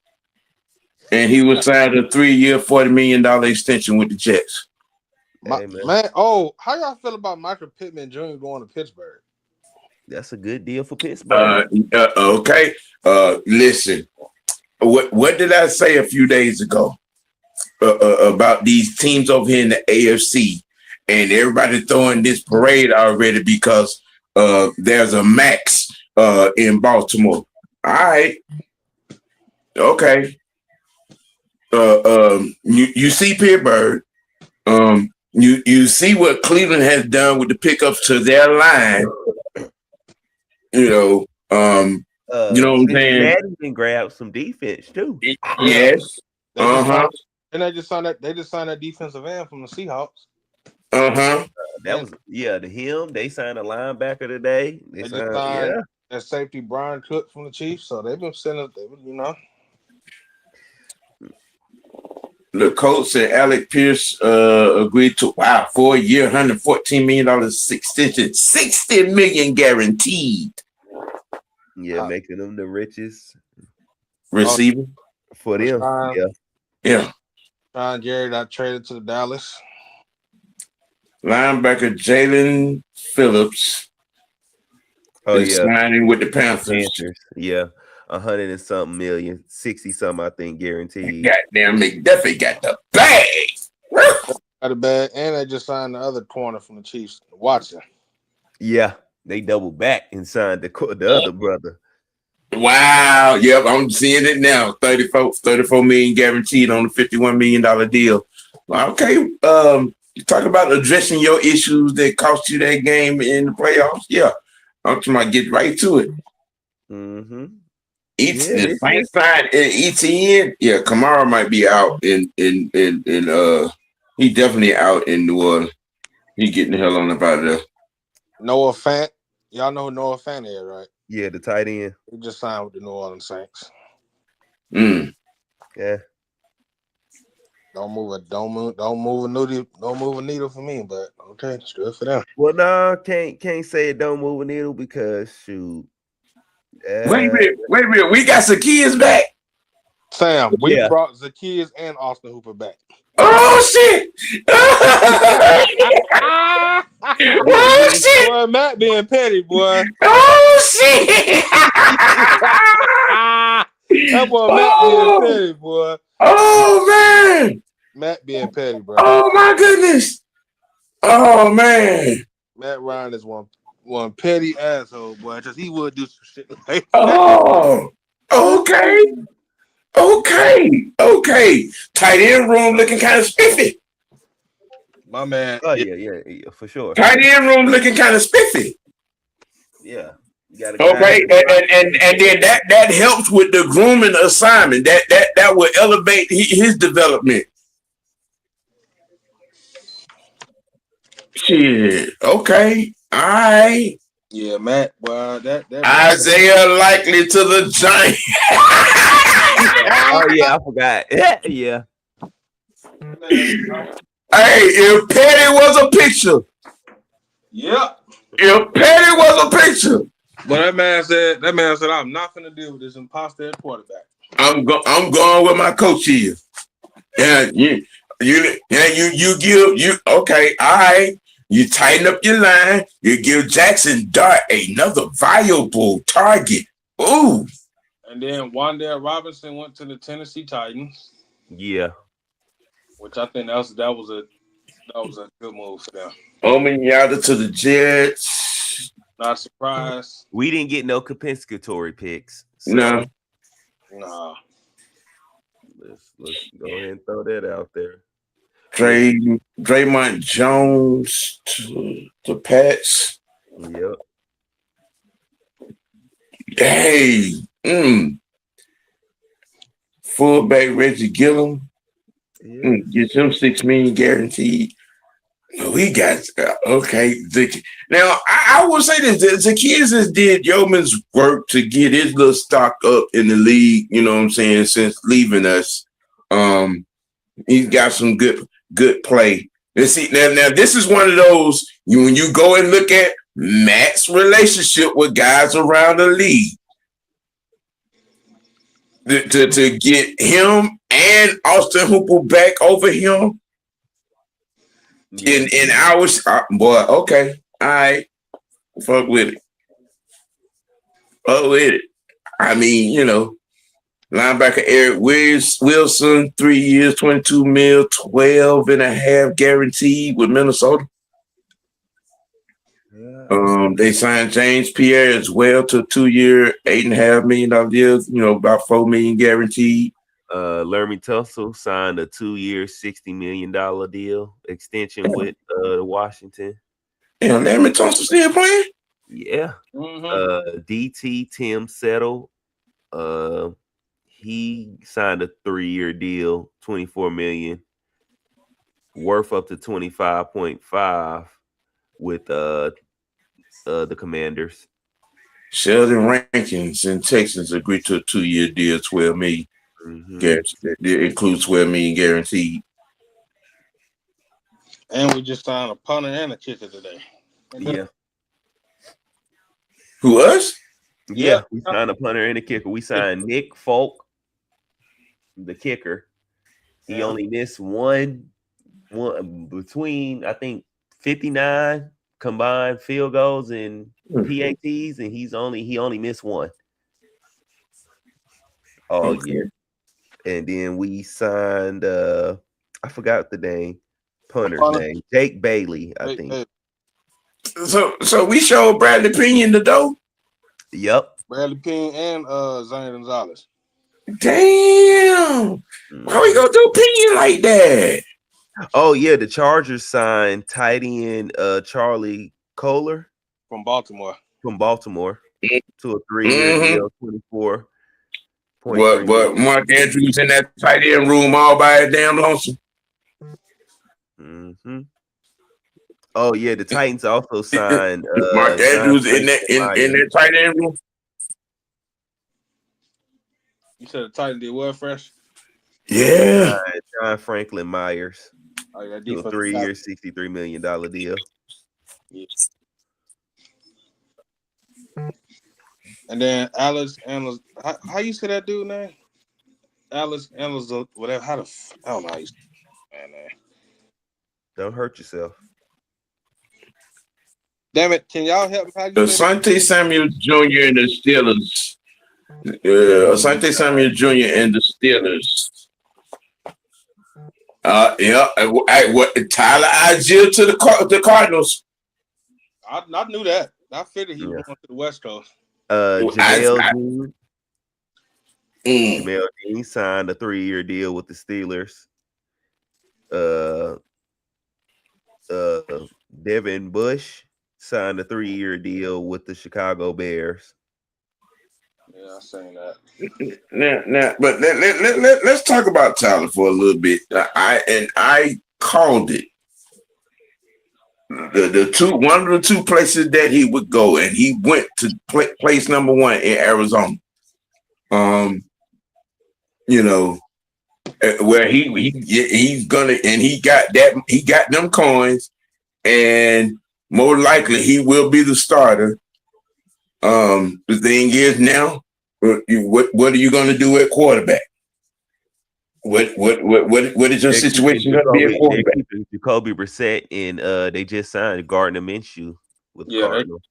Speaker 1: and he was signed a 3-year, $40 million extension with the Jets.
Speaker 2: Man, how y'all feel about Michael Pittman Jr. going to Pittsburgh?
Speaker 3: That's a good deal for Pittsburgh.
Speaker 1: Okay. Listen. What did I say a few days ago about these teams over here in the AFC, and everybody throwing this parade already because there's a max in Baltimore. All right. Okay. You see Pittsburgh. You see what Cleveland has done with the pickups to their line. You know what I'm saying?
Speaker 3: Madden can grab some defense too.
Speaker 1: Yes.
Speaker 2: And they just signed that defensive end from the Seahawks.
Speaker 3: That was they signed a linebacker today. They signed
Speaker 2: that safety Brian Cook from the Chiefs. So they've been sending,
Speaker 1: The Colts and Alec Pierce agreed to 4-year, $114 million extension, $60 million guaranteed.
Speaker 3: Yeah, making them the richest
Speaker 1: receiver
Speaker 3: for them.
Speaker 1: Yeah.
Speaker 2: Sean Jerry got traded to the Dallas.
Speaker 1: Linebacker Jalen Phillips. Signing with the Panthers.
Speaker 3: Yeah. 100 and something million, 60 something, I think, guaranteed.
Speaker 1: Goddamn, McDuffie got the bag.
Speaker 2: Got a bag, and they just signed the other corner from the Chiefs, Watson.
Speaker 3: Yeah, they doubled back and signed the other brother.
Speaker 1: Wow. Yep, I'm seeing it now. 34 million guaranteed on a $51 million deal. Okay. You talk about addressing your issues that cost you that game in the playoffs. Yeah. I'm trying to get right to it.
Speaker 3: Mm-hmm.
Speaker 1: The Saints signed ETN. Yeah, Kamara might be out in he definitely out in New Orleans. He getting the hell on up out of there.
Speaker 2: Noah Fant. Y'all know who Noah Fant is, right?
Speaker 3: Yeah, the tight end.
Speaker 2: He just signed with the New Orleans Saints.
Speaker 3: Yeah.
Speaker 2: Don't move a needle for me, but okay, it's good for them.
Speaker 3: Well, no, can't say it don't move a needle because shoot.
Speaker 1: Wait a minute. We got Zacchaeus back.
Speaker 2: Sam, we brought Zacchaeus and Austin Hooper back.
Speaker 1: Oh shit! Oh shit!
Speaker 2: Boy, Matt being petty, boy.
Speaker 1: Oh shit!
Speaker 2: That boy Matt being petty, boy.
Speaker 1: Oh man!
Speaker 2: Matt being petty, bro.
Speaker 1: Oh my goodness! Oh man!
Speaker 2: Matt Ryan is one petty asshole, boy. Just he would do some shit like that.
Speaker 1: Oh, okay. Tight end room looking kind of spiffy.
Speaker 2: My man.
Speaker 3: Oh yeah, for sure.
Speaker 1: Tight end room looking kind of spiffy.
Speaker 3: Yeah.
Speaker 1: Okay, and then that helps with the grooming assignment. That will elevate his development. Shit. Okay. All right.
Speaker 2: Yeah, Matt. Well, that man.
Speaker 1: Isaiah likely to the Giants.
Speaker 3: Oh yeah, I forgot. Yeah.
Speaker 2: Man,
Speaker 1: Hey, if Petty was a picture,
Speaker 2: yep.
Speaker 1: if Petty was a picture,
Speaker 2: But that man said, I'm not gonna deal with this imposter at quarterback.
Speaker 1: I'm going where my coach is. Yeah, you give you okay, all right. You tighten up your line, you give Jackson Dart another viable target. Ooh.
Speaker 2: And then Wan'Dale Robinson went to the Tennessee Titans,
Speaker 3: Yeah.
Speaker 2: which I think that was a good move for them.
Speaker 1: Omen Yada to the Jets.
Speaker 2: Not surprised.
Speaker 3: We didn't get no compensatory picks. So
Speaker 1: No.
Speaker 2: Nah.
Speaker 3: let's go ahead and throw that out there.
Speaker 1: Draymond Jones to the Pats.
Speaker 3: Yep.
Speaker 1: Hey, fullback Reggie Gillum.
Speaker 3: Yeah.
Speaker 1: Gets him $6 million guaranteed. We got okay. Now I will say this: the kids has did yeoman's work to get his little stock up in the league. You know what I'm saying? Since leaving us, he's got some good play. Let's see now. This is one of those when you go and look at Matt's relationship with guys around the league. To get him and Austin Hooper back over him. In hours, boy, okay, all right, fuck with it. I mean, linebacker Eric Wilson, 3 years, 22 mil, 12 and a half guaranteed with Minnesota. Yeah. They signed James Pierre as well to a 2-year, $8.5 million deal, about $4 million guaranteed.
Speaker 3: Lermy Tussle signed a 2-year, $60 million deal extension with Washington.
Speaker 1: Yeah, Lermy Tussle still playing?
Speaker 3: Yeah.
Speaker 2: Mm-hmm.
Speaker 3: DT Tim Settle. He signed a 3-year deal, $24 million, worth up to 25.5 with the Commanders.
Speaker 1: Sheldon Rankins and Texans agreed to a 2-year deal, $12 million.
Speaker 3: Mm-hmm.
Speaker 1: It includes $12 million guaranteed.
Speaker 2: And we just signed a punter and a kicker today.
Speaker 3: Yeah.
Speaker 1: Who, us?
Speaker 3: Yeah, we signed a punter and a kicker. We signed Nick Folk, the kicker. He only missed one between, I think, 59 combined field goals and PATs, and he only missed one all year. And then we signed I forgot the name, punter's name, Jake Bailey, I think.
Speaker 1: So we showed Bradley Pinion the dough.
Speaker 3: Yep.
Speaker 2: Bradley Pinion and Zane Gonzalez.
Speaker 1: Damn. Why we gonna do Pinion like that?
Speaker 3: Oh yeah, the Chargers signed tight end Charlie Kohler
Speaker 2: from Baltimore.
Speaker 3: To a 3-year deal, 24.
Speaker 1: What Mark Andrews in that tight end room all by his damn lonesome.
Speaker 3: Mm-hmm. Oh yeah, the Titans also signed
Speaker 1: Mark Andrews in that tight end room.
Speaker 2: You said the Titans did what, Fresh?
Speaker 1: Yeah.
Speaker 3: John Franklin Myers.
Speaker 2: Oh, yeah,
Speaker 3: to a 3-year, $63 million deal.
Speaker 2: Yeah. And then Alex Anlis, how you say that dude name? Alex Anlis, whatever. I don't know how you say that man.
Speaker 3: Don't hurt yourself.
Speaker 2: Damn it! Can y'all help me?
Speaker 1: Asante Samuel Jr. and the Steelers. Asante Samuel Jr. and the Steelers. Tyler Algier to the Cardinals.
Speaker 2: I knew that. I figured he was going to the West Coast.
Speaker 3: Jamel Dean signed a 3-year deal with the Steelers. Devin Bush signed a 3-year deal with the Chicago Bears.
Speaker 2: Yeah, I seen that.
Speaker 1: Now, but let's talk about Tyler for a little bit. I called it. one of the two places that he would go, and he went to place number one in Arizona. You know, where he's gonna, and he got them coins, and more likely he will be the starter. The thing is now, what are you gonna do at quarterback? What is your situation going to be at quarterback?
Speaker 3: They're keeping Jacoby Brissett, and they just signed Gardner Minshew with the Cardinals.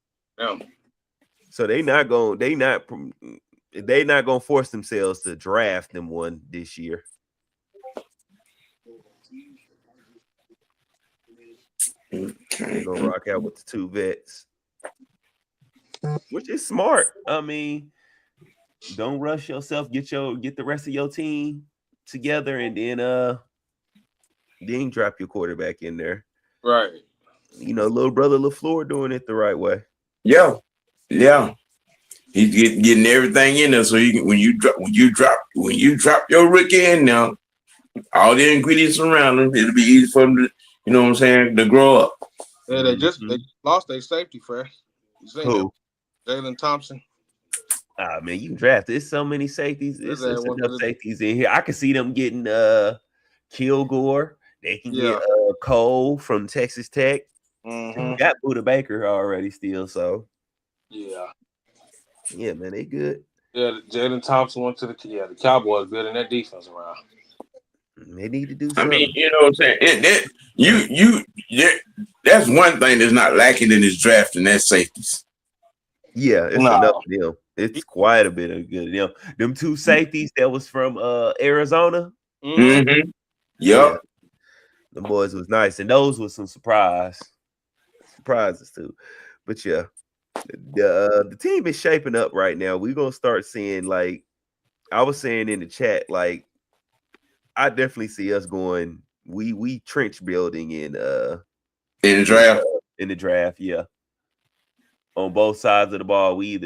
Speaker 3: So they're not gonna force themselves to draft them one this year. Okay. They're gonna rock out with the two vets, which is smart. I mean, don't rush yourself. Get the rest of your team together, and then drop your quarterback in there.
Speaker 2: Right.
Speaker 3: You know, little brother LaFleur doing it the right way.
Speaker 1: Yeah. He's getting everything in there, so you can, when you drop your rookie in now, all the ingredients around him, it'll be easy for him to, you know what I'm saying, to grow up.
Speaker 2: Yeah, they just lost their safety first.
Speaker 3: Who?
Speaker 2: Jalen Thompson.
Speaker 3: Ah, man, you draft. There's so many safeties. There's enough safeties in here. I can see them getting Kilgore. They can get Cole from Texas Tech.
Speaker 2: Mm-hmm.
Speaker 3: Got Buda Baker already still, so
Speaker 2: yeah,
Speaker 3: man, they good.
Speaker 2: Yeah, Jalen Thompson went to the Cowboys building that defense around.
Speaker 3: They need to do something.
Speaker 1: I mean, you know what I'm saying? That's one thing that's not lacking in this draft, and that's safeties.
Speaker 3: Yeah, it's enough of them. It's quite a bit of good. You know, them two safeties that was from Arizona.
Speaker 1: Mm-hmm. Yep.
Speaker 3: The boys was nice, and those were some surprises too. But yeah, the team is shaping up right now. We're gonna start seeing, like I was saying in the chat, like I definitely see us going. We trench building in the draft. In the draft, yeah. On both sides of the ball, we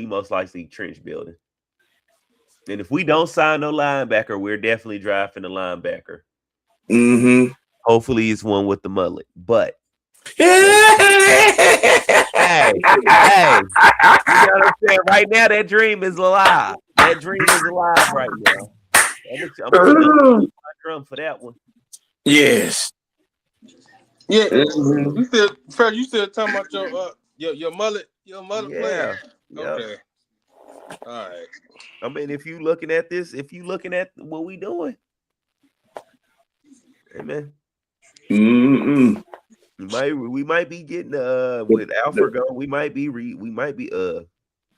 Speaker 3: most likely trench building. And if we don't sign no linebacker, we're definitely drafting a linebacker.
Speaker 1: Mm-hmm.
Speaker 3: Hopefully, it's one with the mullet. But hey, you know what I'm saying? Right now, that dream is alive. That dream is alive right now. I'm gonna my drum for that one.
Speaker 1: Yes.
Speaker 2: Yeah. Mm-hmm. You still talking about your mullet player?
Speaker 3: Yeah.
Speaker 2: Okay. All right.
Speaker 3: I mean, if you looking at what we doing, hey man.
Speaker 1: Mm-mm.
Speaker 3: We might be getting with Alfred go. We might be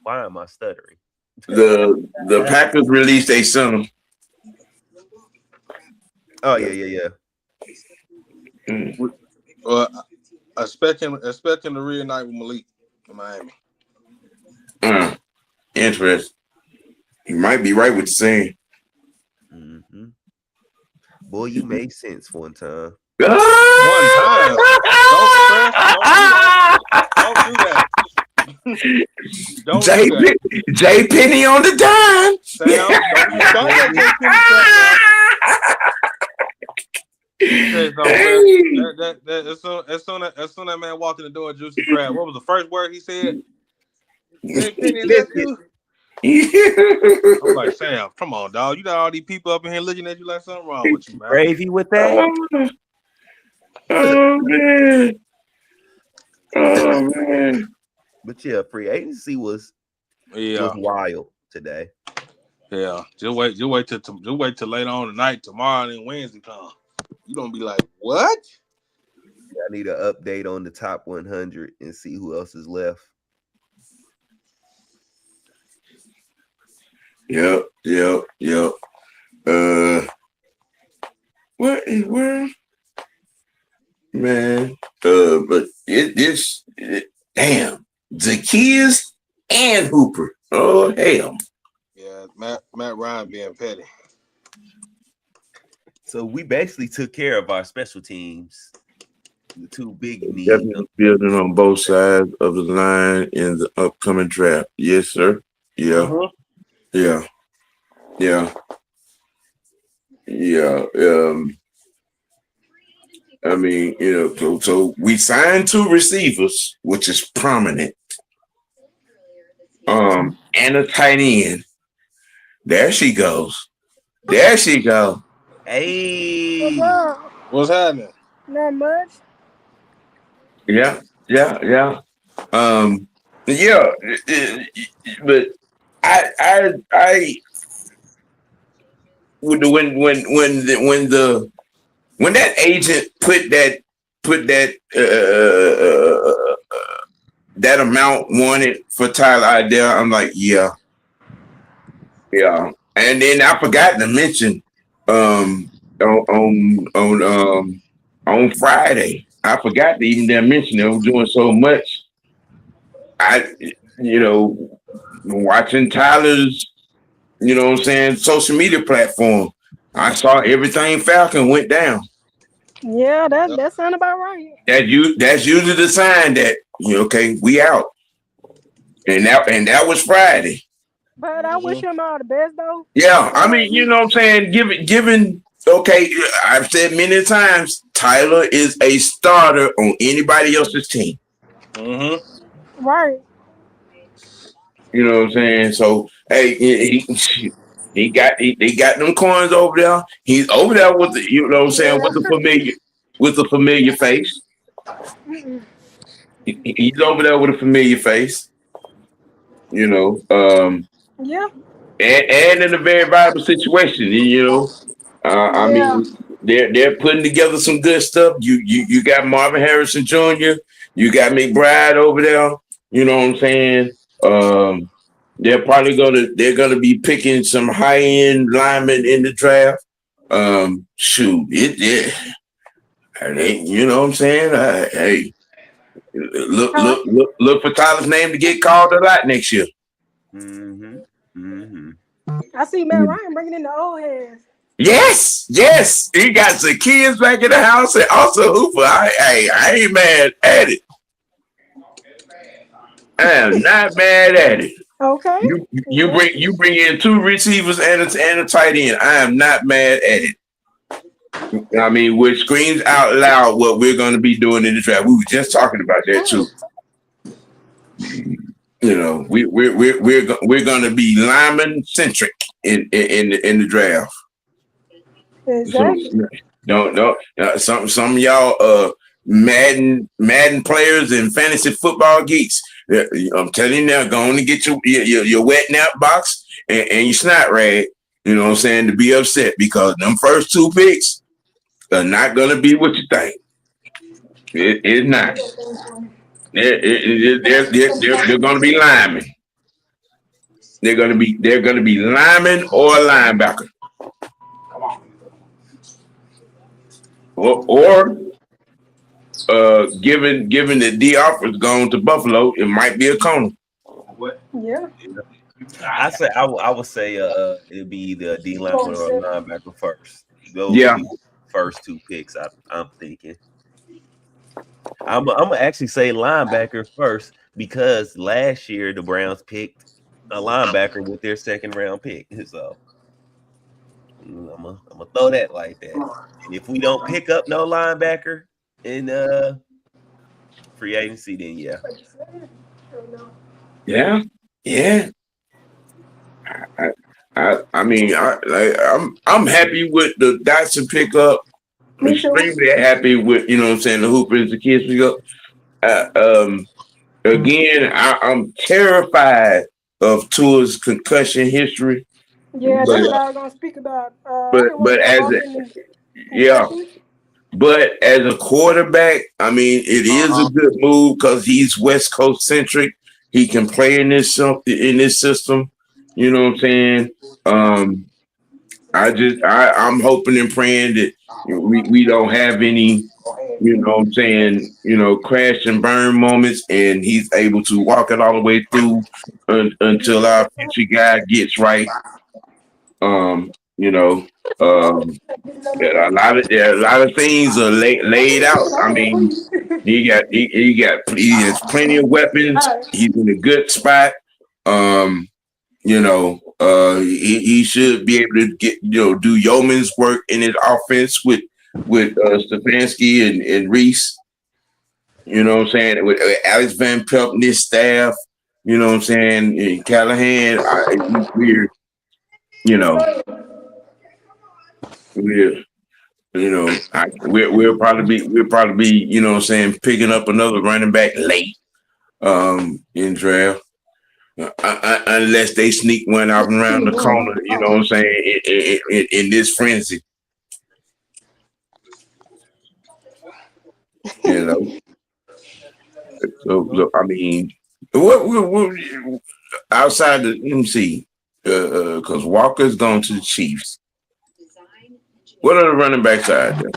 Speaker 3: why am I stuttering?
Speaker 1: The Packers released a son.
Speaker 3: Oh yeah.
Speaker 2: Expecting to reunite with Malik in Miami.
Speaker 1: Interesting. You might be right with the saying.
Speaker 3: Mm-hmm. Boy, you made sense one time.
Speaker 2: One time. Don't do that.
Speaker 1: J Penny on the dime.
Speaker 2: Sam, don't let J Penny As soon as that man walked in the door, Juicy Crab, what was the first word he said? J Penny, that's you. I'm like, Sam, come on, dog. You got all these people up in here looking at you like something wrong with you, man.
Speaker 3: Gravy with that.
Speaker 1: Oh man.
Speaker 3: But yeah, free agency was wild today.
Speaker 2: Yeah, just wait till later on tonight, tomorrow, and Wednesday come. You gonna be like, what?
Speaker 3: I need an update on the top 100 and see who else is left.
Speaker 1: Yep. Where? Man, but it's damn Zacchaeus and Hooper. Oh hell.
Speaker 2: Yeah, Matt Ryan being petty.
Speaker 3: So we basically took care of our special teams. The two big needs.
Speaker 1: Definitely building on both sides of the line in the upcoming draft. Yes, sir. Yeah.
Speaker 2: Uh-huh.
Speaker 1: Yeah. I mean, so we signed 2 receivers, which is prominent. And a tight end. There she goes. There she goes.
Speaker 3: Hey,
Speaker 2: What's happening?
Speaker 4: Not much.
Speaker 1: Yeah. Yeah. Yeah, but I when that agent put that that amount wanted for Tyler Idell, I'm like, yeah. And then I forgot to mention on Friday, I forgot to even mention it. I was doing so much. Watching Tyler's, what I'm saying, social media platform, I saw everything Falcon went down.
Speaker 4: Yeah, that sound about right.
Speaker 1: That's usually the sign that okay, we out. And that was Friday.
Speaker 4: But I wish him all the best though.
Speaker 1: Yeah, I mean, what I'm saying, given okay, I've said many times, Tyler is a starter on anybody else's team.
Speaker 2: Mm-hmm.
Speaker 4: Right.
Speaker 1: You know what I'm saying? So hey, he got them coins over there. He's over there with the, what I'm saying, with the familiar face. He's over there with a familiar face.
Speaker 4: Yeah.
Speaker 1: And in a very viable situation, I mean, they're putting together some good stuff. You got Marvin Harrison Jr., you got McBride over there. You know what I'm saying? They're gonna be picking some high end linemen in the draft. You know what I'm saying? Hey, look for Tyler's name to get called a lot next year.
Speaker 3: Mm-hmm. Mm-hmm.
Speaker 4: I see Matt Ryan bringing in the old heads.
Speaker 1: Yes. He got the kids back in the house and also Hooper. I ain't mad at it. I am not mad at it.
Speaker 4: Okay.
Speaker 1: You bring in 2 receivers and a tight end. I am not mad at it. I mean, which screams out loud what we're going to be doing in the draft. We were just talking about that too. We're going to be lineman centric in the draft.
Speaker 4: Exactly.
Speaker 1: So, some of y'all Madden players and fantasy football geeks. I'm telling you now, go on and get your wet nap box and your snot rag. You know what I'm saying, to be upset because them first 2 picks are not going to be what you think. It's not. They're going to be linemen. They're going to be linemen or linebacker. Or given that D Offer's gone to Buffalo, it might be a corner.
Speaker 4: Yeah.
Speaker 3: I would say it'd be either a D lineman or a linebacker first. Those first 2 picks, I'm thinking. I'm gonna actually say linebacker first because last year the Browns picked a linebacker with their 2nd round pick. So I'm gonna throw that like that. And if we don't pick up no linebacker in free agency, then
Speaker 1: yeah. I mean, I'm happy with the Dotson pickup. Extremely happy with what I'm saying, the Hoopers, the kids pick up. Again, I'm terrified of Tua's concussion history.
Speaker 4: Yeah, that's what I was gonna speak about.
Speaker 1: But as a quarterback, I mean, it is a good move because he's West Coast centric. He can play in this system. You know what I'm saying? I'm hoping and praying that we don't have any, crash and burn moments, and he's able to walk it all the way through until our future guy gets right. A lot of things are laid out. I mean, he has plenty of weapons. He's in a good spot. He should be able to get do yeoman's work in his offense with Stefanski and Reese. You know what I'm saying? With Alex Van Pelt and his staff. You know what I'm saying? And Callahan, we're you know we're we'll probably be you know what I'm saying picking up another running back late in draft. Unless they sneak one out around the corner, you know what I'm saying, in this frenzy. You know. So I mean, what outside the let me see, because Walker's gone to the Chiefs. What are the running backs out there?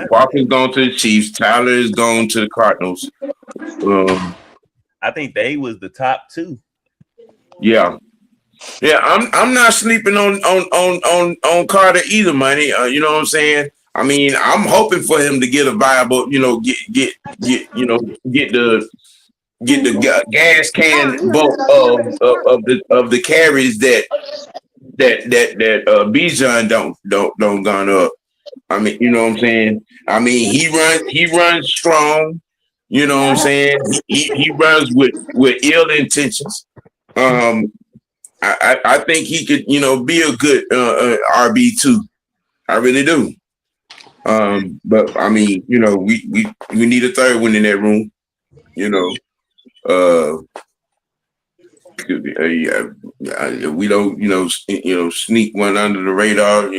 Speaker 1: Walker's gone to the Chiefs. Tyler is gone to the Cardinals.
Speaker 3: I think they was the top two.
Speaker 1: Yeah. Yeah, I'm not sleeping on Carter either, money. You know what I'm saying? I mean, I'm hoping for him to get a viable, get the gas can bulk of the carries that Bijan don't gun up. I mean, you know what I'm saying? I mean, he runs strong. You know what I'm saying? He runs with ill intentions. I think he could, be a good RB2. I really do. But I mean, we need a third one in that room. We don't, sneak one under the radar.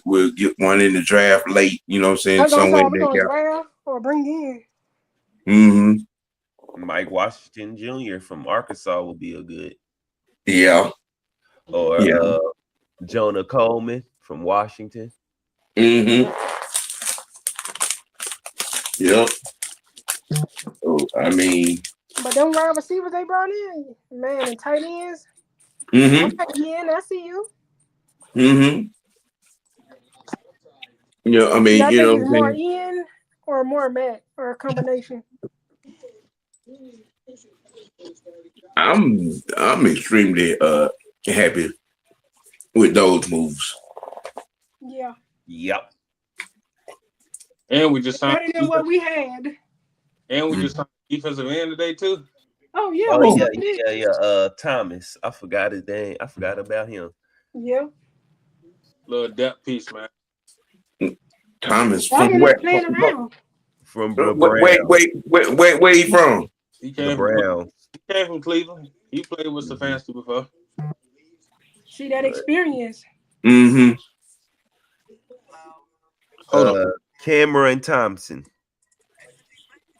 Speaker 1: We'll get one in the draft late. You know what I'm saying? Somewhere in
Speaker 4: we're
Speaker 1: there.
Speaker 4: gonna draft or bring in.
Speaker 1: Mm-hmm.
Speaker 3: Mike Washington Jr. from Arkansas will be a good.
Speaker 1: Yeah.
Speaker 3: Or Jonah Coleman from Washington.
Speaker 1: Mm-hmm. Yep. So, I mean.
Speaker 4: But them wide receivers they brought in, man, and tight ends.
Speaker 1: Mm-hmm.
Speaker 4: I see you.
Speaker 1: Mm-hmm. Yeah, I mean,
Speaker 4: I think
Speaker 1: what
Speaker 4: it's
Speaker 1: I'm
Speaker 4: more
Speaker 1: saying?
Speaker 4: Ian or more Matt or a combination.
Speaker 1: I'm extremely happy with those moves.
Speaker 4: Yeah.
Speaker 3: Yep.
Speaker 2: And we just signed
Speaker 4: better than what we had.
Speaker 2: And we just signed defensive end today too.
Speaker 4: Oh yeah.
Speaker 3: Oh yeah. Thomas. I forgot his name. I forgot about him.
Speaker 4: Yeah.
Speaker 2: Little depth piece, man.
Speaker 1: Thomas from where?
Speaker 3: From Brown.
Speaker 1: Where he from?
Speaker 2: He came from Cleveland. He played with Stefanski before.
Speaker 4: See that experience.
Speaker 1: Mm-hmm.
Speaker 2: Hold on.
Speaker 3: Cameron Thompson.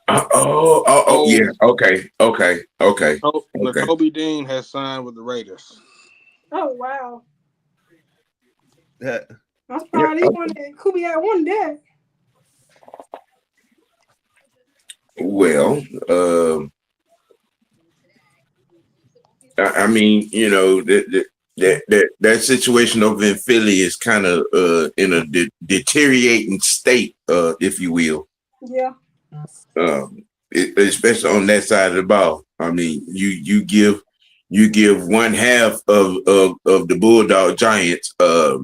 Speaker 1: Yeah. Okay.
Speaker 2: Kobe Dean has signed with the Raiders.
Speaker 4: Oh wow.
Speaker 3: I'm
Speaker 4: surprised he wanted Kubiak won that.
Speaker 1: Well, I mean, that situation over in Philly is kind of in a deteriorating state, if you will.
Speaker 4: Yeah.
Speaker 1: Especially on that side of the ball. I mean, you give one half of the Bulldog Giants a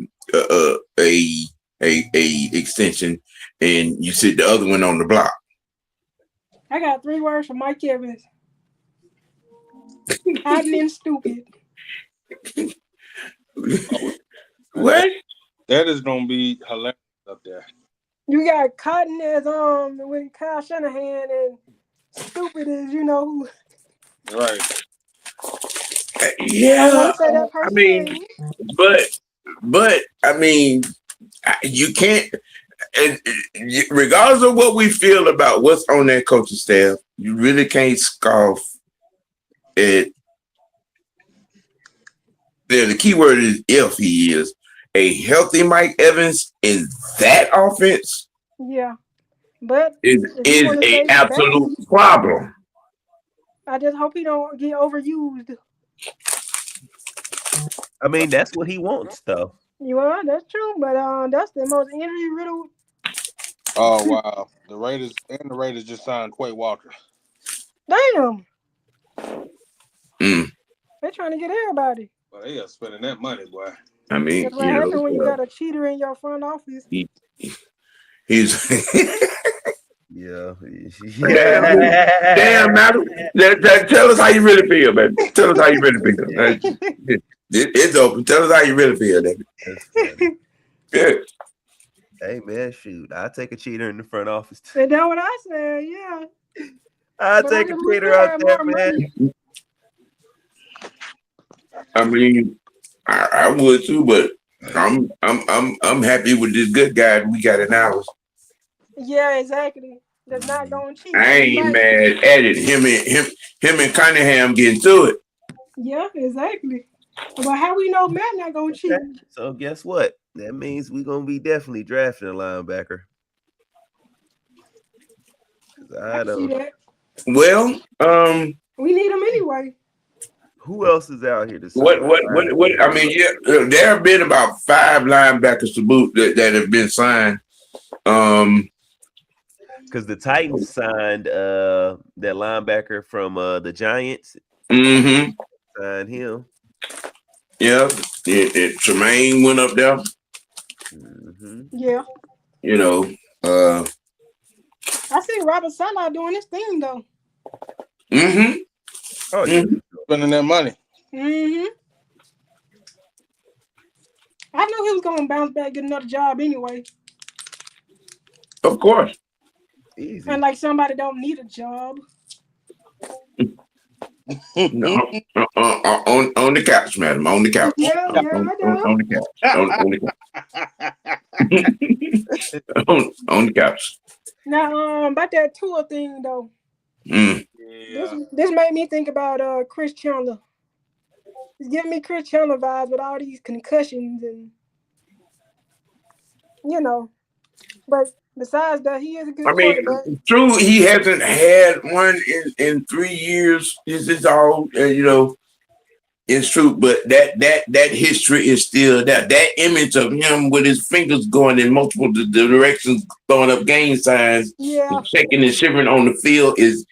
Speaker 1: extension, and you sit the other one on the block.
Speaker 4: I got 3 words for Mike Evans. Cotton and stupid.
Speaker 1: What?
Speaker 2: That is gonna be hilarious up there.
Speaker 4: You got Cotton as with Kyle Shanahan and stupid as who.
Speaker 2: Right.
Speaker 1: Yeah. I mean, but I mean, you can't. And regardless of what we feel about what's on that coaching staff, you really can't scoff at. The key word is if he is a healthy Mike Evans in that offense.
Speaker 4: Yeah, but
Speaker 1: is a absolute problem.
Speaker 4: I just hope he don't get overused.
Speaker 3: I mean, that's what he wants, though.
Speaker 4: That's true, but that's the most injury riddled.
Speaker 2: Oh wow, the Raiders just signed Quay Walker.
Speaker 4: Damn. They're trying to get everybody.
Speaker 2: Well, they are spending that money, boy.
Speaker 1: I mean,
Speaker 4: That's what happens when you got a cheater in your front office.
Speaker 1: he's
Speaker 3: Yeah.
Speaker 1: damn, Madam. Tell us how you really feel, baby. Tell us how you really feel. It's open. Tell us how you really feel, baby.
Speaker 3: That's funny.
Speaker 1: Yeah.
Speaker 3: Hey man, shoot. I'll take a cheater in the front office too.
Speaker 4: And that's what I said, yeah.
Speaker 3: I'll
Speaker 4: But
Speaker 3: take
Speaker 4: I
Speaker 3: a
Speaker 4: just wish
Speaker 3: cheater
Speaker 4: we
Speaker 3: out
Speaker 4: had
Speaker 3: there,
Speaker 4: more
Speaker 3: man.
Speaker 4: money.
Speaker 1: I mean, I would too, but I'm happy with this good guy we got in ours.
Speaker 4: Yeah, exactly. That's not going to cheat.
Speaker 1: I ain't mad at it. Him and Cunningham getting to it.
Speaker 4: Yeah, exactly. But how we know Matt not going to cheat?
Speaker 3: Okay. So guess what? That means we're gonna be definitely drafting a linebacker.
Speaker 4: I can see that.
Speaker 1: Well,
Speaker 4: we need him anyway.
Speaker 3: Who else is out here to
Speaker 1: what? I mean, yeah, there have been about 5 linebackers to boot that have been signed.
Speaker 3: Because the Titans signed that linebacker from the Giants.
Speaker 1: Mm-hmm.
Speaker 3: Signed him.
Speaker 1: Yeah, Tremaine went up there.
Speaker 3: Mm-hmm.
Speaker 4: Yeah.
Speaker 1: You know,
Speaker 4: I see Robert Sala doing his thing though.
Speaker 1: Mm-hmm.
Speaker 3: Oh yeah,
Speaker 2: spending that money.
Speaker 4: Mm-hmm. I knew he was gonna bounce back, get another job anyway.
Speaker 1: Of course.
Speaker 3: Easy.
Speaker 4: And like somebody don't need a job.
Speaker 1: No, on the couch, madam. On the couch.
Speaker 4: Yeah,
Speaker 1: on the couch. On the couch.
Speaker 4: Now, about that tour thing though.
Speaker 1: Mm.
Speaker 2: Yeah.
Speaker 4: This made me think about Chris Chandler. It's giving me Chris Chandler vibes with all these concussions and you know. But besides that, he is a good quarterback.
Speaker 1: True, he hasn't had one in 3 years. This is all you know. It's true, but that history is still that image of him with his fingers going in multiple directions, throwing up gang signs, and shaking and shivering on the field is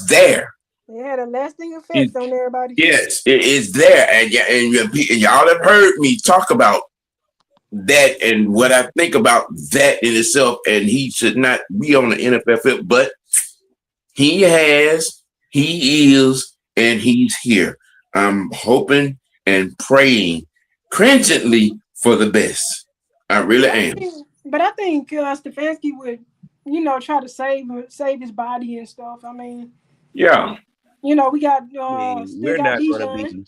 Speaker 1: there.
Speaker 4: It had a lasting effect on everybody.
Speaker 1: Yes, it is there, and y'all have heard me talk about that and what I think about that in itself. And he should not be on the NFL field, but he is, and he's here. I'm hoping and praying cringently for the best. I really am.
Speaker 4: But I think Stefanski would, try to save his body and stuff. I mean,
Speaker 1: yeah.
Speaker 4: We got.
Speaker 3: We're not going to be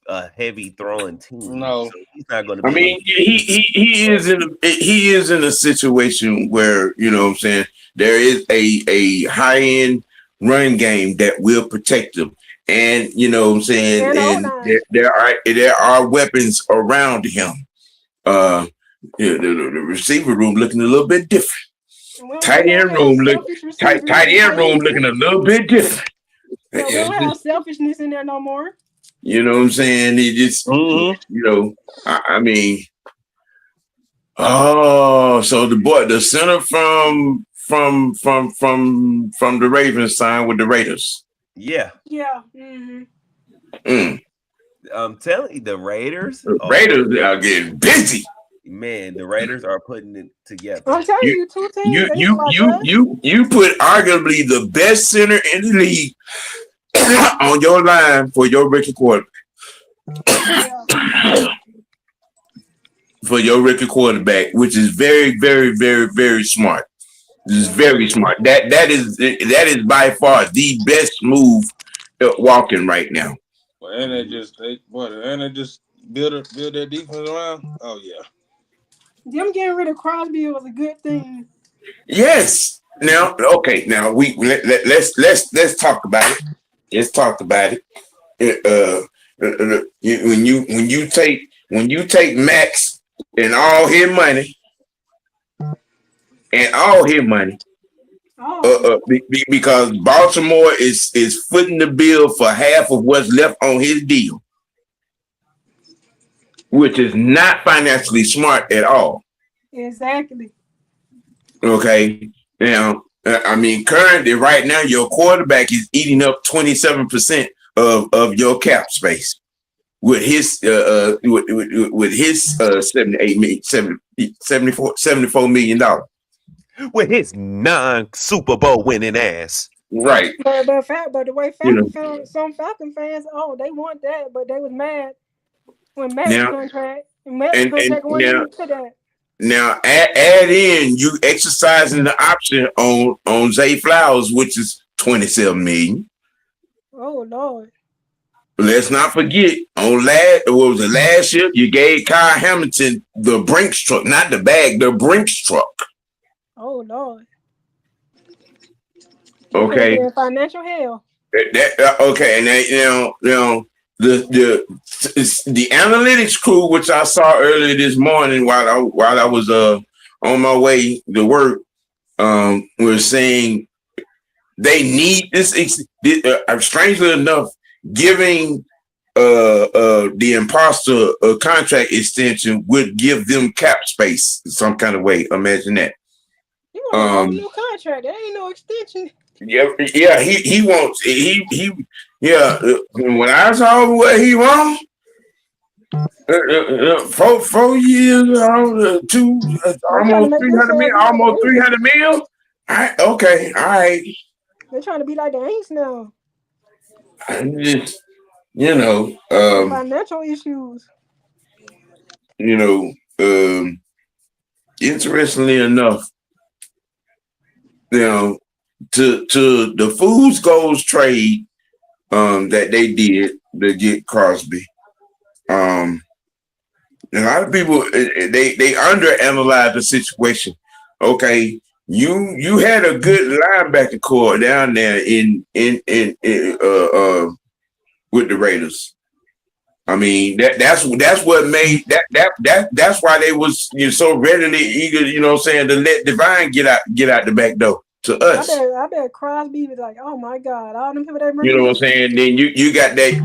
Speaker 3: a heavy throwing team.
Speaker 2: No,
Speaker 3: so he's not going to be.
Speaker 1: I mean, he is in a situation where what I'm saying, there is a high end run game that will protect him. And what I'm saying, and there are weapons around him. The receiver room looking a little bit different. Tight end room looking a little bit different.
Speaker 4: So we don't have selfishness in there no more.
Speaker 1: You know what I'm saying? He just, I mean, so the center from the Ravens signed with the Raiders.
Speaker 3: Yeah.
Speaker 4: Yeah.
Speaker 3: I'm telling you, the Raiders
Speaker 1: are getting busy.
Speaker 3: Man, the Raiders are putting it together.
Speaker 4: I'm telling you, two teams.
Speaker 1: You put arguably the best center in the league on your line for your rookie quarterback. For your rookie quarterback, which is very, very, very, very smart. This is very smart. That is by far the best move walking right now.
Speaker 2: Well, and they just build their defense around. Oh yeah.
Speaker 4: Them getting rid of Crosby was a good thing.
Speaker 1: Yes. Now, okay. Now let's talk about it. Let's talk about it. When you take Max and all his money. Because Baltimore is footing the bill for half of what's left on his deal, which is not financially smart at all.
Speaker 4: Exactly.
Speaker 1: Okay. Now, I mean, currently, right now, your quarterback is eating up 27% of your cap space. with his with his 78 million, 74 million dollars.
Speaker 3: With his non-Super Bowl winning ass.
Speaker 1: Right.
Speaker 4: But the way
Speaker 1: You know.
Speaker 4: some Falcon fans, they want that, but they was mad when
Speaker 1: Now
Speaker 4: Matt's contract wasn't even to that.
Speaker 1: Now add in you exercising the option on Zay Flowers, which is 27 million.
Speaker 4: Oh Lord.
Speaker 1: Let's not forget last year you gave Kyle Hamilton the Brinks truck, not the bag, the Brinks truck.
Speaker 4: Oh Lord.
Speaker 1: Okay.
Speaker 4: Financial hell.
Speaker 1: Okay, and now the analytics crew, which I saw earlier this morning while I was on my way to work, were saying they need this. Strangely enough, giving the imposter a contract extension would give them cap space in some kind of way. Imagine that.
Speaker 4: You want a whole new contract? There ain't no extension.
Speaker 1: Yeah. He wants yeah. When I saw what he wants, 4 years, almost 300 million, almost 300 million. Okay, all right.
Speaker 4: They're trying to be like the Aints now.
Speaker 1: Just
Speaker 4: financial issues.
Speaker 1: Interestingly enough, to the Foods Goals trade that they did to get Crosby. A lot of people they underanalyze the situation. Okay, you had a good linebacker core down there in with the Raiders. I mean that's what made that's why they was so readily eager, to let Divine get out the back door to us.
Speaker 4: I bet Crosby was like, oh my God, all them people that
Speaker 1: You know what I'm saying? Then you got the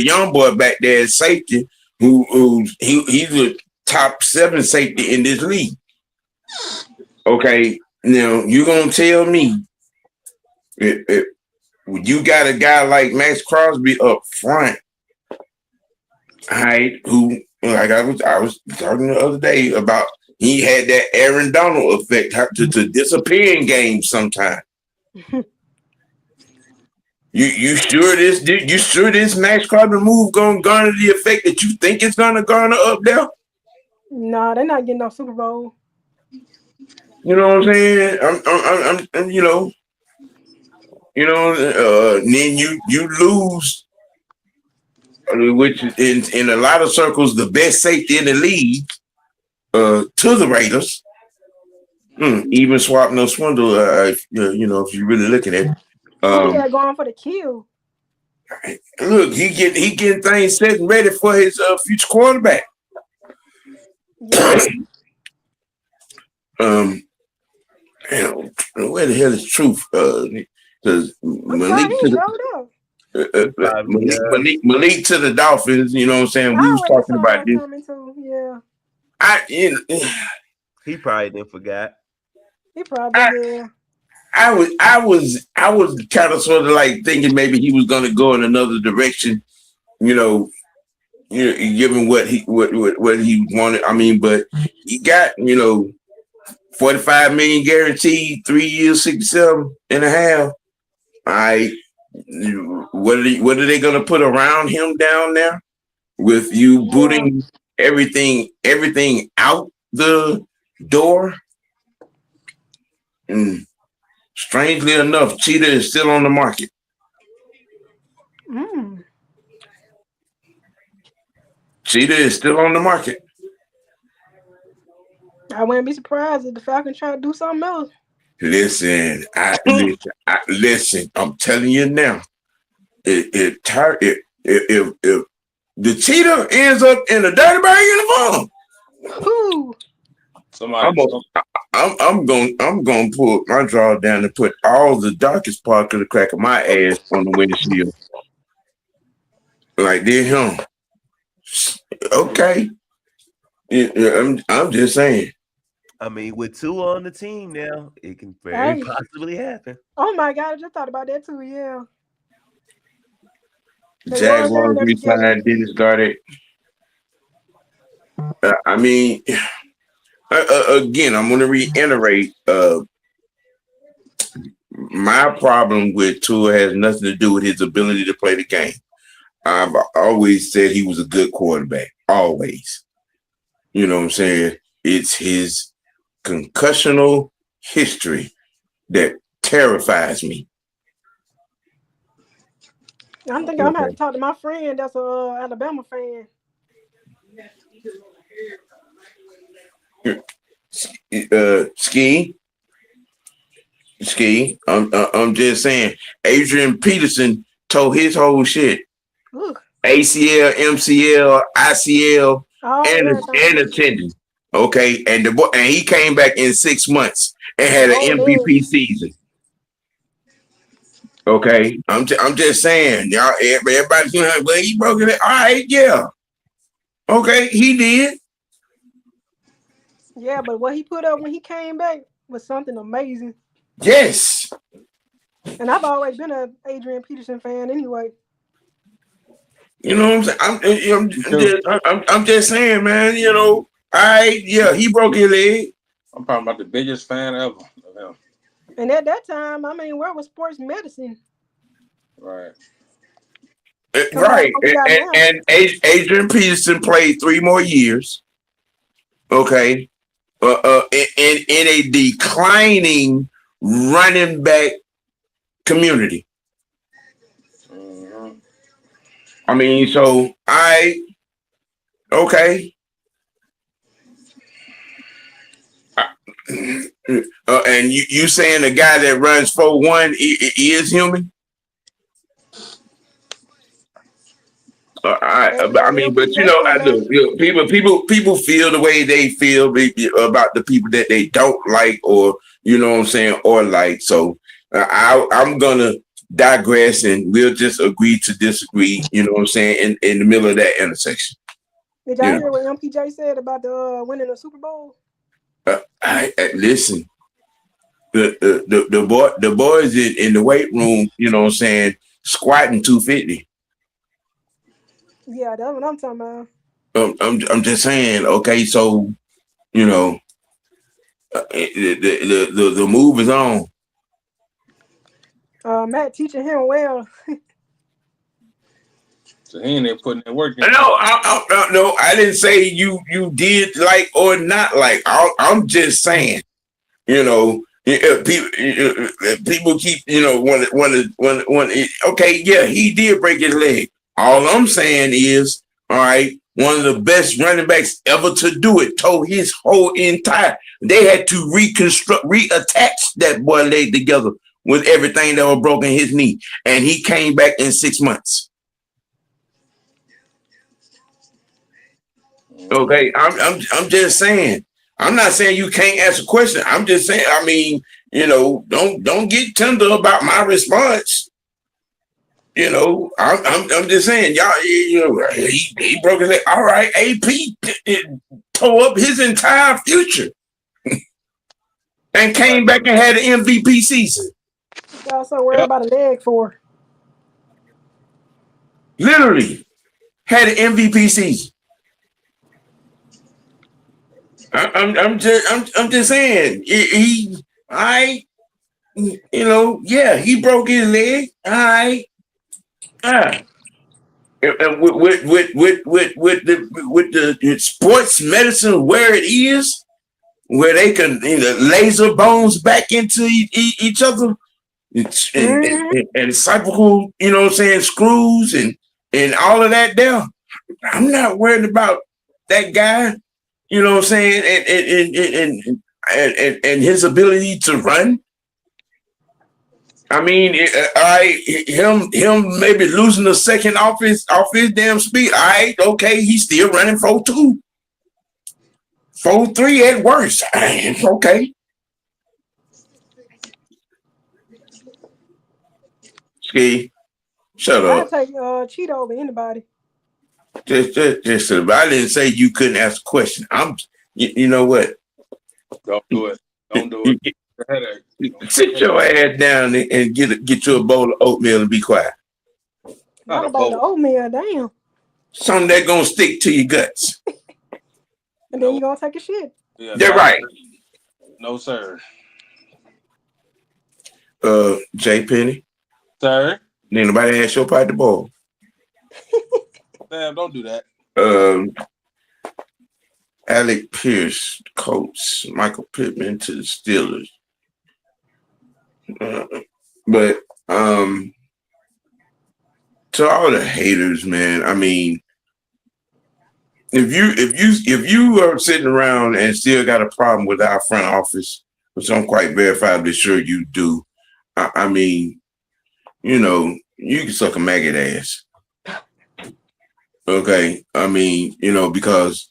Speaker 1: young boy back there at safety he's a top 7 safety in this league. Okay, now you gonna tell me you got a guy like Max Crosby up front, right? Who, like I was talking the other day about, he had that Aaron Donald effect to disappear in games sometimes. You sure this Max Crosby move gonna garner the effect that you think it's gonna garner up there?
Speaker 4: No, they're not getting no Super Bowl.
Speaker 1: You know what I'm saying? I'm then you lose, which in a lot of circles the best safety in the league to the Raiders. Even swap no swindle. If you're really looking at it.
Speaker 4: He got going for the kill.
Speaker 1: Look, he getting things set and ready for his future quarterback. Yeah. Where the hell is Truth? Because Malik to the Dolphins, you know what I'm saying? We was talking about this.
Speaker 3: He probably didn't forget.
Speaker 4: He probably did.
Speaker 1: I was kind of sort of like thinking maybe he was going to go in another direction, given what he wanted. I mean, but he got 45 million guaranteed, 3 years, 67.5. What are they going to put around him down there with you booting everything out the door? Strangely enough, Cheetah is still on the market. Cheetah is still on the market.
Speaker 4: I wouldn't be surprised if the Falcons try to do something else.
Speaker 1: Listen, I'm telling you now. If the Cheetah ends up in a Dirty Bird uniform, I'm gonna pull my draw down and put all the darkest part of the crack of my ass on the windshield. Like did him. Okay. I'm just saying.
Speaker 3: I mean, with 2 on the team now, it can very possibly happen.
Speaker 4: Oh my God, I just thought about that too. Yeah. They was down
Speaker 1: Jaguars
Speaker 4: there together.
Speaker 1: re-signed Dennis Garrett. I mean, again, I'm going to reiterate. My problem with Tua has nothing to do with his ability to play the game. I've always said he was a good quarterback. Always. You know what I'm saying? It's his concussional history that terrifies me.
Speaker 4: I'm thinking I'm gonna have to talk to my friend that's a Alabama fan.
Speaker 1: Ski. I'm just saying. Adrian Peterson told his whole shit.
Speaker 4: Ooh.
Speaker 1: ACL, MCL, ICL, and
Speaker 4: everything.
Speaker 1: attending. Okay, and he came back in 6 months and had an MVP season. Okay, I'm just saying, y'all. Everybody's like, well, he broke it. All right, yeah. Okay, he did.
Speaker 4: Yeah, but what he put up when he came back was something amazing.
Speaker 1: Yes.
Speaker 4: And I've always been an Adrian Peterson fan anyway.
Speaker 1: You know what I'm saying? I'm just saying, man. You know, he broke his leg.
Speaker 2: I'm probably about the biggest fan ever of him.
Speaker 4: And at that time, I mean, where was sports medicine?
Speaker 2: Right.
Speaker 1: Right. And Adrian Peterson played 3 more years. Okay. In a declining running back community.
Speaker 2: Mm-hmm.
Speaker 1: I mean, so okay. And you saying the guy that runs 4-1 is human? I mean, but you know, people feel the way they feel about the people that they don't like, or you know what I'm saying, or like. So I'm gonna digress, and we'll just agree to disagree. You know what I'm saying, in the middle of that intersection.
Speaker 4: Did y'all hear what MPJ said about the winning the Super Bowl?
Speaker 1: Listen, the boys in the weight room, you know what I'm saying, squatting 250.
Speaker 4: Yeah, that's what I'm talking about.
Speaker 1: I'm just saying, okay, so you know, the move is on.
Speaker 4: Matt teaching him well.
Speaker 2: So he ain't there putting that work in.
Speaker 1: No, I didn't say you did like or not like. I'm just saying, you know, people keep, you know, want. Okay, yeah, he did break his leg. All I'm saying is, all right, one of the best running backs ever to do it tore his whole entire. They had to reattach that boy leg together with everything that was broken in his knee, and he came back in 6 months. Okay, I'm just saying. I'm not saying you can't ask a question. I'm just saying. I mean, you know, don't get tender about my response. You know, I'm just saying, y'all. You know, he broke his leg. All right, AP tore up his entire future, and came back and had an MVP season.
Speaker 4: Y'all so worried about a leg for?
Speaker 1: Literally, had an MVP season. I'm just saying you know, yeah, he broke his leg. And with the sports medicine where it is, where they can, you know, laser bones back into each other, and cyclical, you know what I'm saying, screws and all of that there. I'm not worried about that guy. You know what I'm saying, and his ability to run. I mean, him maybe losing a second off his damn speed. All right, okay, he's still running 4.2, 4.3 at worst. Okay. Ski, shut up.
Speaker 4: I take Cheeto over anybody.
Speaker 1: Just, I didn't say you couldn't ask a question. You know what?
Speaker 2: Don't do it. Don't do it.
Speaker 1: Sit your ass down and get you a bowl of oatmeal and be quiet.
Speaker 2: Not
Speaker 4: Not
Speaker 2: a
Speaker 4: about the
Speaker 2: bowl.
Speaker 4: oatmeal, damn.
Speaker 1: Something that gonna stick to your guts.
Speaker 4: And then you gonna take a shit.
Speaker 2: Yeah,
Speaker 1: They're right.
Speaker 2: No, sir.
Speaker 1: J Penny.
Speaker 2: Sir.
Speaker 1: Anybody ask your part the ball?
Speaker 2: Damn, don't do that.
Speaker 1: Alec Pierce, Colts, Michael Pittman to the Steelers. But to all the haters, man, I mean, if you are sitting around and still got a problem with our front office, which I'm quite verifiably sure you do, I mean, you know, you can suck a maggot ass. Okay. I mean, because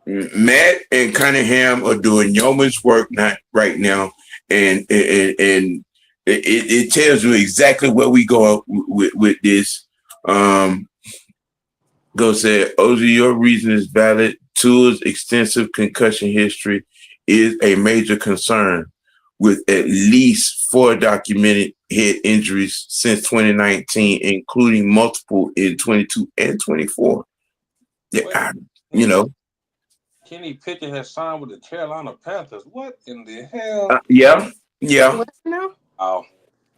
Speaker 1: Matt and Cunningham are doing yeoman's work right now, and it tells you exactly where we go with this. Go said, Ozzy, your reason is valid. Tua's extensive concussion history is a major concern, with at least 4 documented head injuries since 2019, including multiple in 22 and 24. Yeah,
Speaker 2: Kenny Pickett has signed with the Carolina Panthers. What in the hell?
Speaker 1: Yeah.
Speaker 4: What now?
Speaker 2: Oh,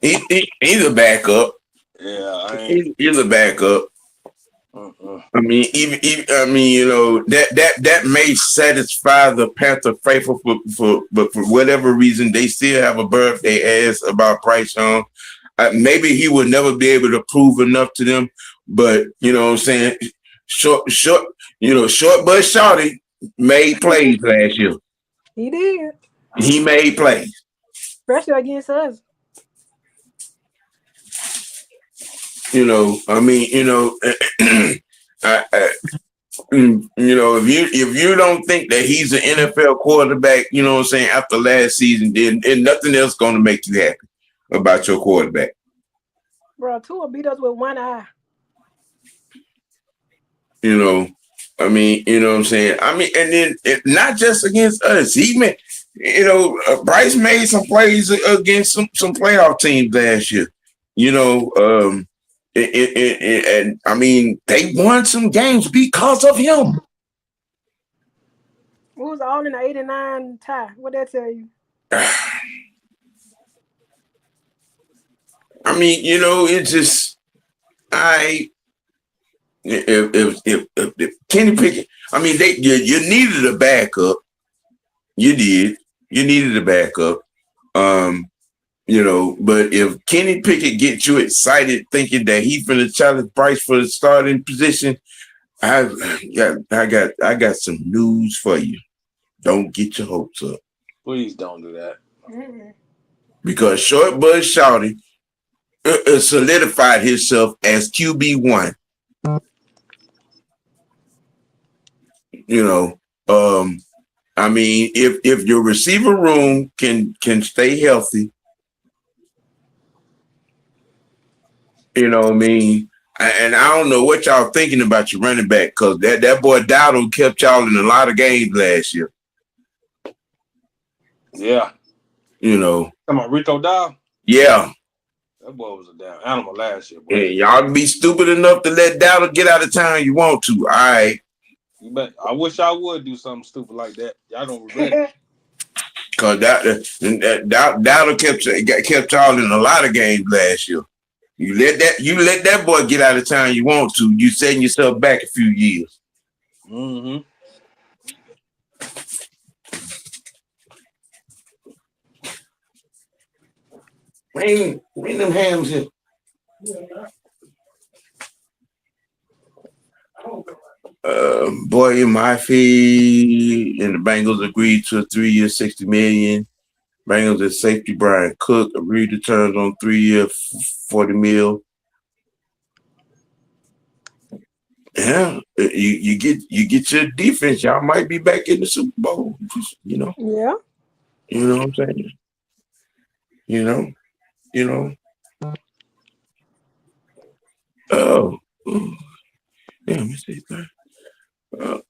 Speaker 1: He's a backup.
Speaker 2: yeah.
Speaker 1: He's a backup. I mean, even that may satisfy the Panther faithful but for whatever reason they still have a birthday ass about Bryce Young. Maybe he will never be able to prove enough to them, but you know what I'm saying. Short, but Shorty made plays last year.
Speaker 4: He did.
Speaker 1: He made plays,
Speaker 4: Especially against us.
Speaker 1: If you don't think that he's an NFL quarterback, you know what I'm saying, after last season, then nothing else going to make you happy about your quarterback.
Speaker 4: Bro, Tua beat us with one eye.
Speaker 1: You know what I'm saying? I mean, and then not just against us. He made, Bryce made some plays against some playoff teams last year. And I mean, they won some games because of him.
Speaker 4: We was all in the 89 tie. What that tell you?
Speaker 1: I mean, it's just if Kenny Pickett, I mean, you needed a backup. You did. You needed a backup. But if Kenny Pickett gets you excited thinking that he's going to challenge Bryce for the starting position, I got some news for you. Don't get your hopes up.
Speaker 2: Please don't do that.
Speaker 1: Because Short Bud Shouty solidified himself as QB1. I mean, if your receiver room can stay healthy, you know what I mean? And I don't know what y'all thinking about your running back, because that boy Dowdle kept y'all in a lot of games last year.
Speaker 2: Yeah.
Speaker 1: Come
Speaker 2: on, Rico Dow?
Speaker 1: Yeah.
Speaker 2: That boy was a damn animal last year, boy.
Speaker 1: And y'all be stupid enough to let Dowdle get out of town you want to. All right.
Speaker 2: You bet. I wish I would do something stupid like that. Y'all don't regret it.
Speaker 1: Because Dowdle kept y'all in a lot of games last year. You let that boy get out of town you want to, you setting yourself back a few years.
Speaker 2: Mm-hmm.
Speaker 1: Bring them hams here. Boy, in my feed, and the Bengals agreed to a 3-year, $60 million. Bengals at safety Brian Cook agreed to terms on 3-year, $40 million. Yeah, you get your defense. Y'all might be back in the Super Bowl.
Speaker 4: Yeah.
Speaker 1: You know what I'm saying? Oh, yeah, let me see that.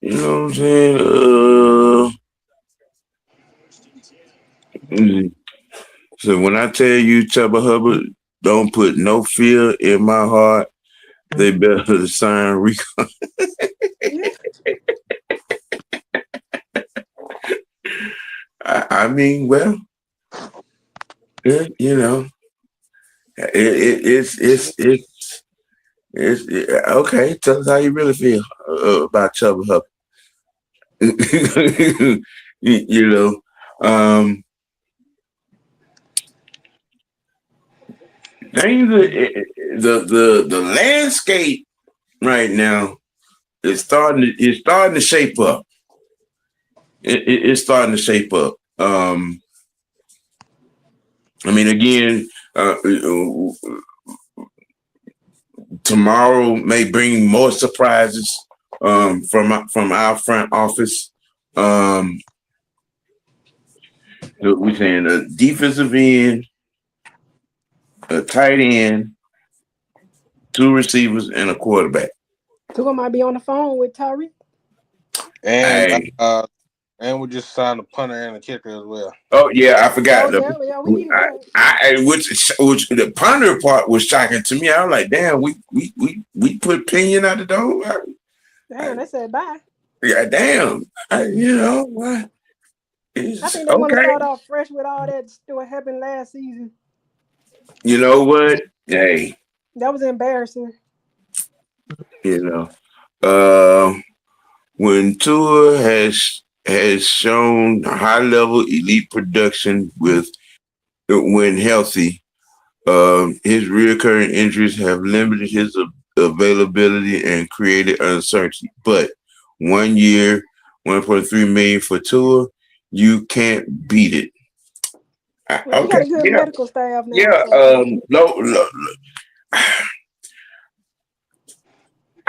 Speaker 1: You know what I'm saying? So when I tell you Chuba Hubbard don't put no fear in my heart. They better sign Rico.
Speaker 4: Yeah.
Speaker 1: I mean, well, you know, it's okay. Tell us how you really feel about Chubba Hubbard. You know, things the landscape right now is starting to shape up. It's starting to shape up. I mean, again, tomorrow may bring more surprises from our front office. We're saying a defensive end, a tight end, 2 receivers, and a quarterback.
Speaker 4: Tua might be on the phone with Tyreek.
Speaker 2: And
Speaker 1: Hey.
Speaker 2: and we just signed a punter and a kicker as well.
Speaker 1: Oh yeah, I forgot.
Speaker 4: Yeah, we need
Speaker 1: Which the punter part was shocking to me. I was like, damn, we put Pinion out the door.
Speaker 4: Damn, they said bye.
Speaker 1: Yeah, damn. You know what?
Speaker 4: I think they want to start off fresh with all that what happened last season.
Speaker 1: You know what? Hey,
Speaker 4: that was embarrassing.
Speaker 1: You know, when Tua has shown high level elite production when healthy, his recurring injuries have limited his availability and created uncertainty. But 1 year, $1.3 million for Tua, you can't beat it.
Speaker 4: Well, you got a good medical staff now.
Speaker 1: Yeah,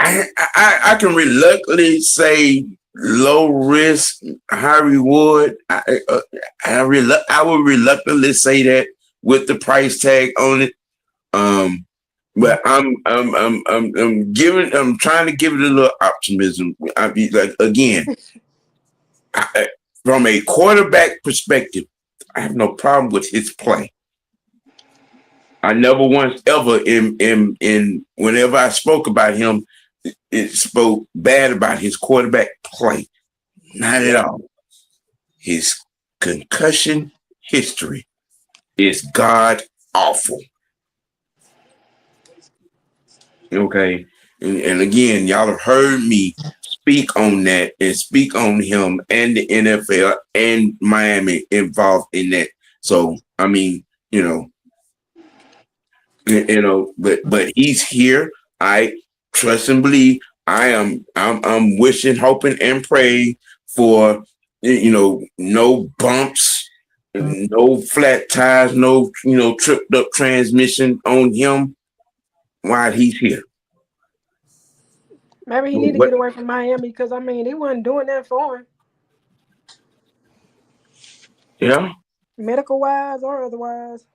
Speaker 1: I can reluctantly say low risk, high reward. I would reluctantly say that with the price tag on it. But I'm trying to give it a little optimism. I be like, again, from a quarterback perspective, I have no problem with his play. I never once ever in whenever I spoke about him, it spoke bad about his quarterback play. Not at all. His concussion history is god awful. Okay. And again, y'all have heard me speak on that and speak on him and the NFL and Miami involved in that. So, I mean, but he's here. I trust and believe. I'm wishing, hoping, and praying for no bumps, no flat tires, no tripped up transmission on him while he's here.
Speaker 4: Maybe he need to get away from Miami because I mean they wasn't doing that for him.
Speaker 1: Yeah.
Speaker 4: Medical wise or otherwise.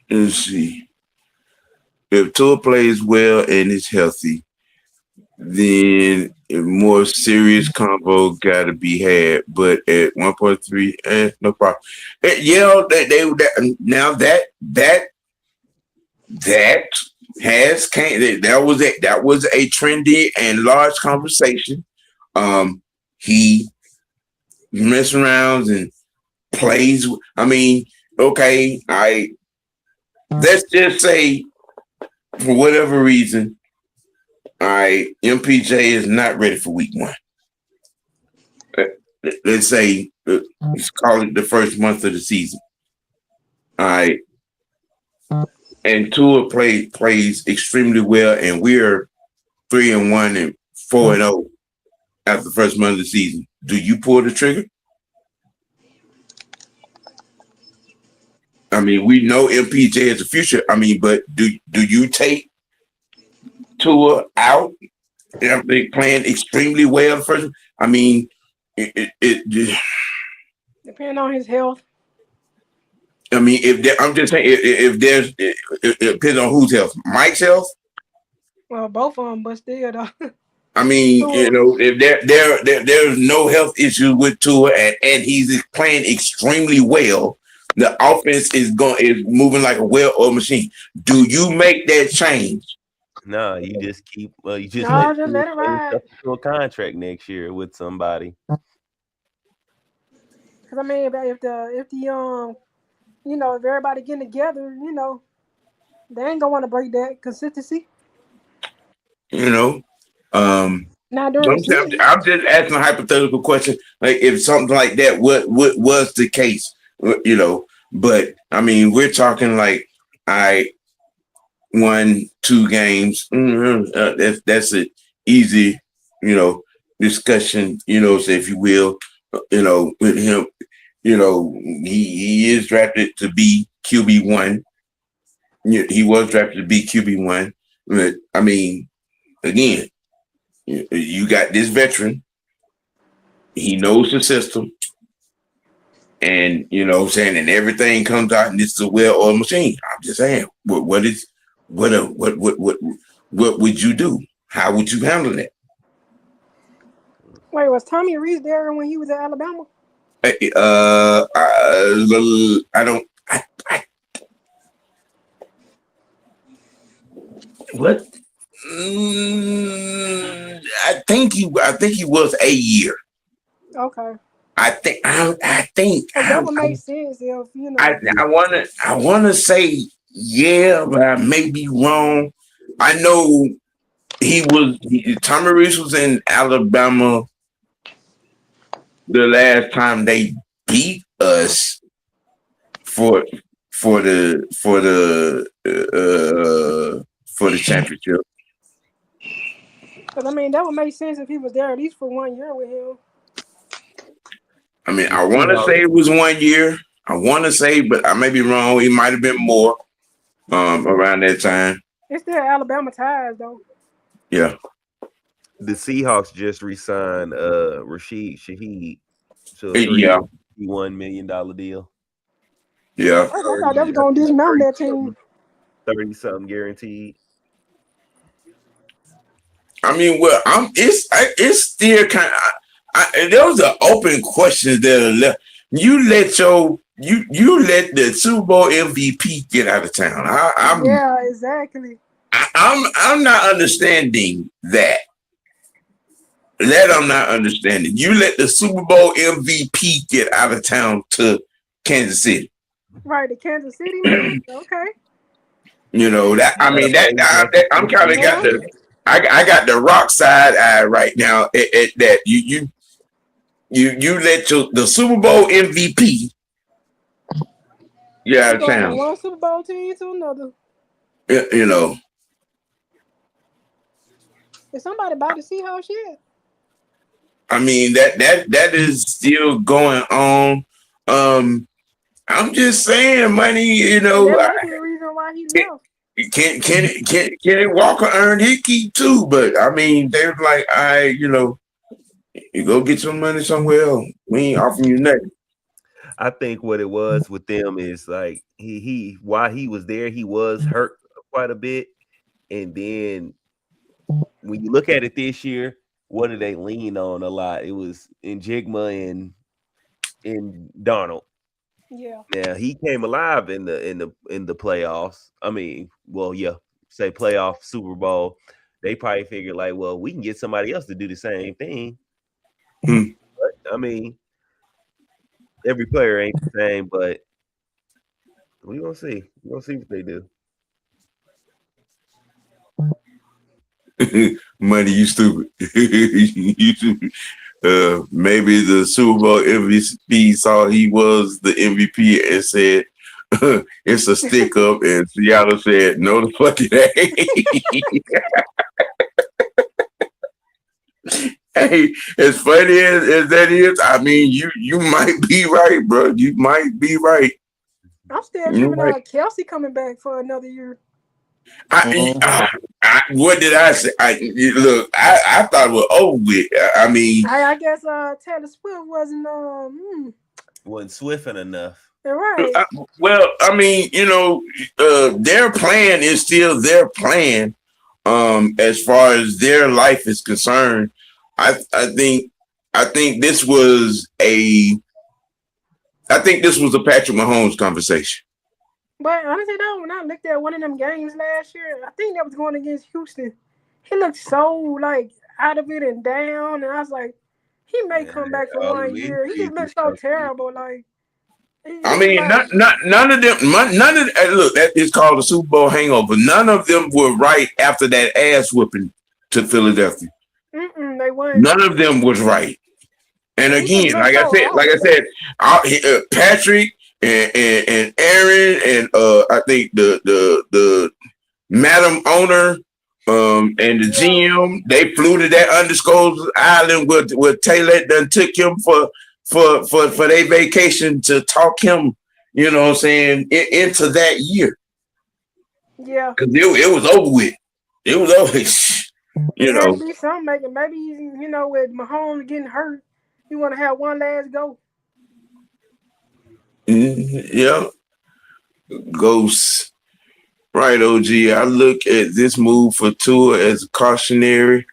Speaker 1: Let's see. If Tua plays well and is healthy, then a more serious combo got to be had. But at 1.3, no problem. Now that has came. That was a trendy and large conversation. He mess around and plays. I mean, okay, let's just say, for whatever reason, MPJ is not ready for week 1. Let's say, let's call it the first month of the season. All right. And Tua plays extremely well, and we're 3-1 and 4-0 after the first month of the season. Do you pull the trigger? I mean, we know MPJ is the future. I mean, but do you take Tua out after playing extremely well the first? I mean, it
Speaker 4: depending on his health.
Speaker 1: I mean, I'm just saying, it depends on whose health. Mike's health?
Speaker 4: Well, both of them, but still, though.
Speaker 1: I mean, if there's no health issue with Tua and he's playing extremely well, the offense is moving like a well-oiled machine. Do you make that change?
Speaker 3: No, you just keep. You just
Speaker 4: No, just let it ride.
Speaker 3: to a contract next year with somebody.
Speaker 4: Because I mean, if everybody getting together, they ain't gonna want to break that consistency. Not during the season.
Speaker 1: I'm just asking a hypothetical question. Like if something like that, what was the case? But I mean, we're talking like I won 2 games. That's an easy, discussion. So if you will, with him, he is drafted to be QB1. He was drafted to be QB1. But I mean, again, you got this veteran. He knows the system. And and everything comes out and it's a well-oiled machine. I'm just saying, what would you do? How would you handle that?
Speaker 4: Wait, was Tommy Reese there when he was at Alabama?
Speaker 1: I don't. What? I think he was a year.
Speaker 4: Okay.
Speaker 1: I think
Speaker 4: that would make sense if
Speaker 1: I wanna say yeah, but I may be wrong. I know Tommy Reese was in Alabama the last time they beat us for the championship.
Speaker 4: Because I mean, that would make sense if he was there at least for 1 year with him.
Speaker 1: I mean, I want to say it was 1 year. I want to say, but I may be wrong. It might have been more around that time.
Speaker 4: It's still Alabama ties, though.
Speaker 1: Yeah.
Speaker 3: The Seahawks just re-signed Rashid Shaheed to a $31 million deal.
Speaker 1: Yeah.
Speaker 4: I thought that was going to dismount that team.
Speaker 3: 30-something guaranteed.
Speaker 1: I mean, well, it's still kind of. There was an open question there left. You let the Super Bowl MVP get out of town.
Speaker 4: Yeah, exactly.
Speaker 1: I'm not understanding that. That I'm not understanding. You let the Super Bowl MVP get out of town to Kansas City.
Speaker 4: Right, to Kansas City. Okay.
Speaker 1: That. I mean that. I'm kind of got the. I got the rock side eye right now at that. You let the Super Bowl MVP out of town.
Speaker 4: One Super Bowl team to another. Is somebody about to see how shit?
Speaker 1: I mean that is still going on. I'm just saying, money.
Speaker 4: That might be the reason why he left.
Speaker 1: Kenny Walker earned Hickey too, but I mean they're like, you go get some money somewhere else. We ain't offering you nothing.
Speaker 3: I think what it was with them is like he while he was there, he was hurt quite a bit. And then when you look at it this year, what did they lean on a lot? It was Njigma and Darnold.
Speaker 4: Yeah.
Speaker 3: Now he came alive in the playoffs. I mean, well, yeah, say playoff Super Bowl. They probably figured like, well, we can get somebody else to do the same thing. But, I mean, every player ain't the same, but we gonna see. We're gonna see what they do.
Speaker 1: Money, you stupid. You stupid. Maybe the Super Bowl MVP saw he was the MVP and said it's a stick up, and Seattle said no, the fuck it ain't. Hey, as funny as that is, I mean, you might be right, bro. You might be right.
Speaker 4: I'm still giving Kelsey coming back for another year.
Speaker 1: What did I say? I thought it was over with. I mean,
Speaker 4: I guess Taylor Swift wasn't
Speaker 3: swift enough.
Speaker 4: Right.
Speaker 1: Well, I mean, their plan is still their plan, as far as their life is concerned, I think this was a Patrick Mahomes conversation.
Speaker 4: But honestly, though, when I looked at one of them games last year, I think that was going against Houston. He looked so like out of it and down, and I was like, he may
Speaker 3: Man,
Speaker 4: come back for
Speaker 3: all the
Speaker 4: 1 year. He just
Speaker 3: midseason
Speaker 4: looked so
Speaker 3: stuff.
Speaker 4: terrible. Like
Speaker 1: I
Speaker 4: he
Speaker 1: mean,
Speaker 4: like,
Speaker 1: none of them. None of look. That is called a Super Bowl hangover. None of them were right after that ass whooping to Philadelphia.
Speaker 4: they weren't.
Speaker 1: None of them was right. And
Speaker 4: He just
Speaker 1: again,
Speaker 4: looked so
Speaker 1: like
Speaker 4: off.
Speaker 1: I said, Patrick and Aaron and I think the Madam owner and the GM, they flew to that undisclosed island where Taylor done took him for their vacation to talk him, you know what I'm saying, into that year.
Speaker 4: Yeah.
Speaker 1: Because it was over with. It was over with. You
Speaker 4: It had
Speaker 1: know.
Speaker 4: to be something making. Maybe with Mahomes getting hurt, you want to have one last go.
Speaker 1: Yeah. Ghosts. Right, OG. I look at this move for Tua as cautionary,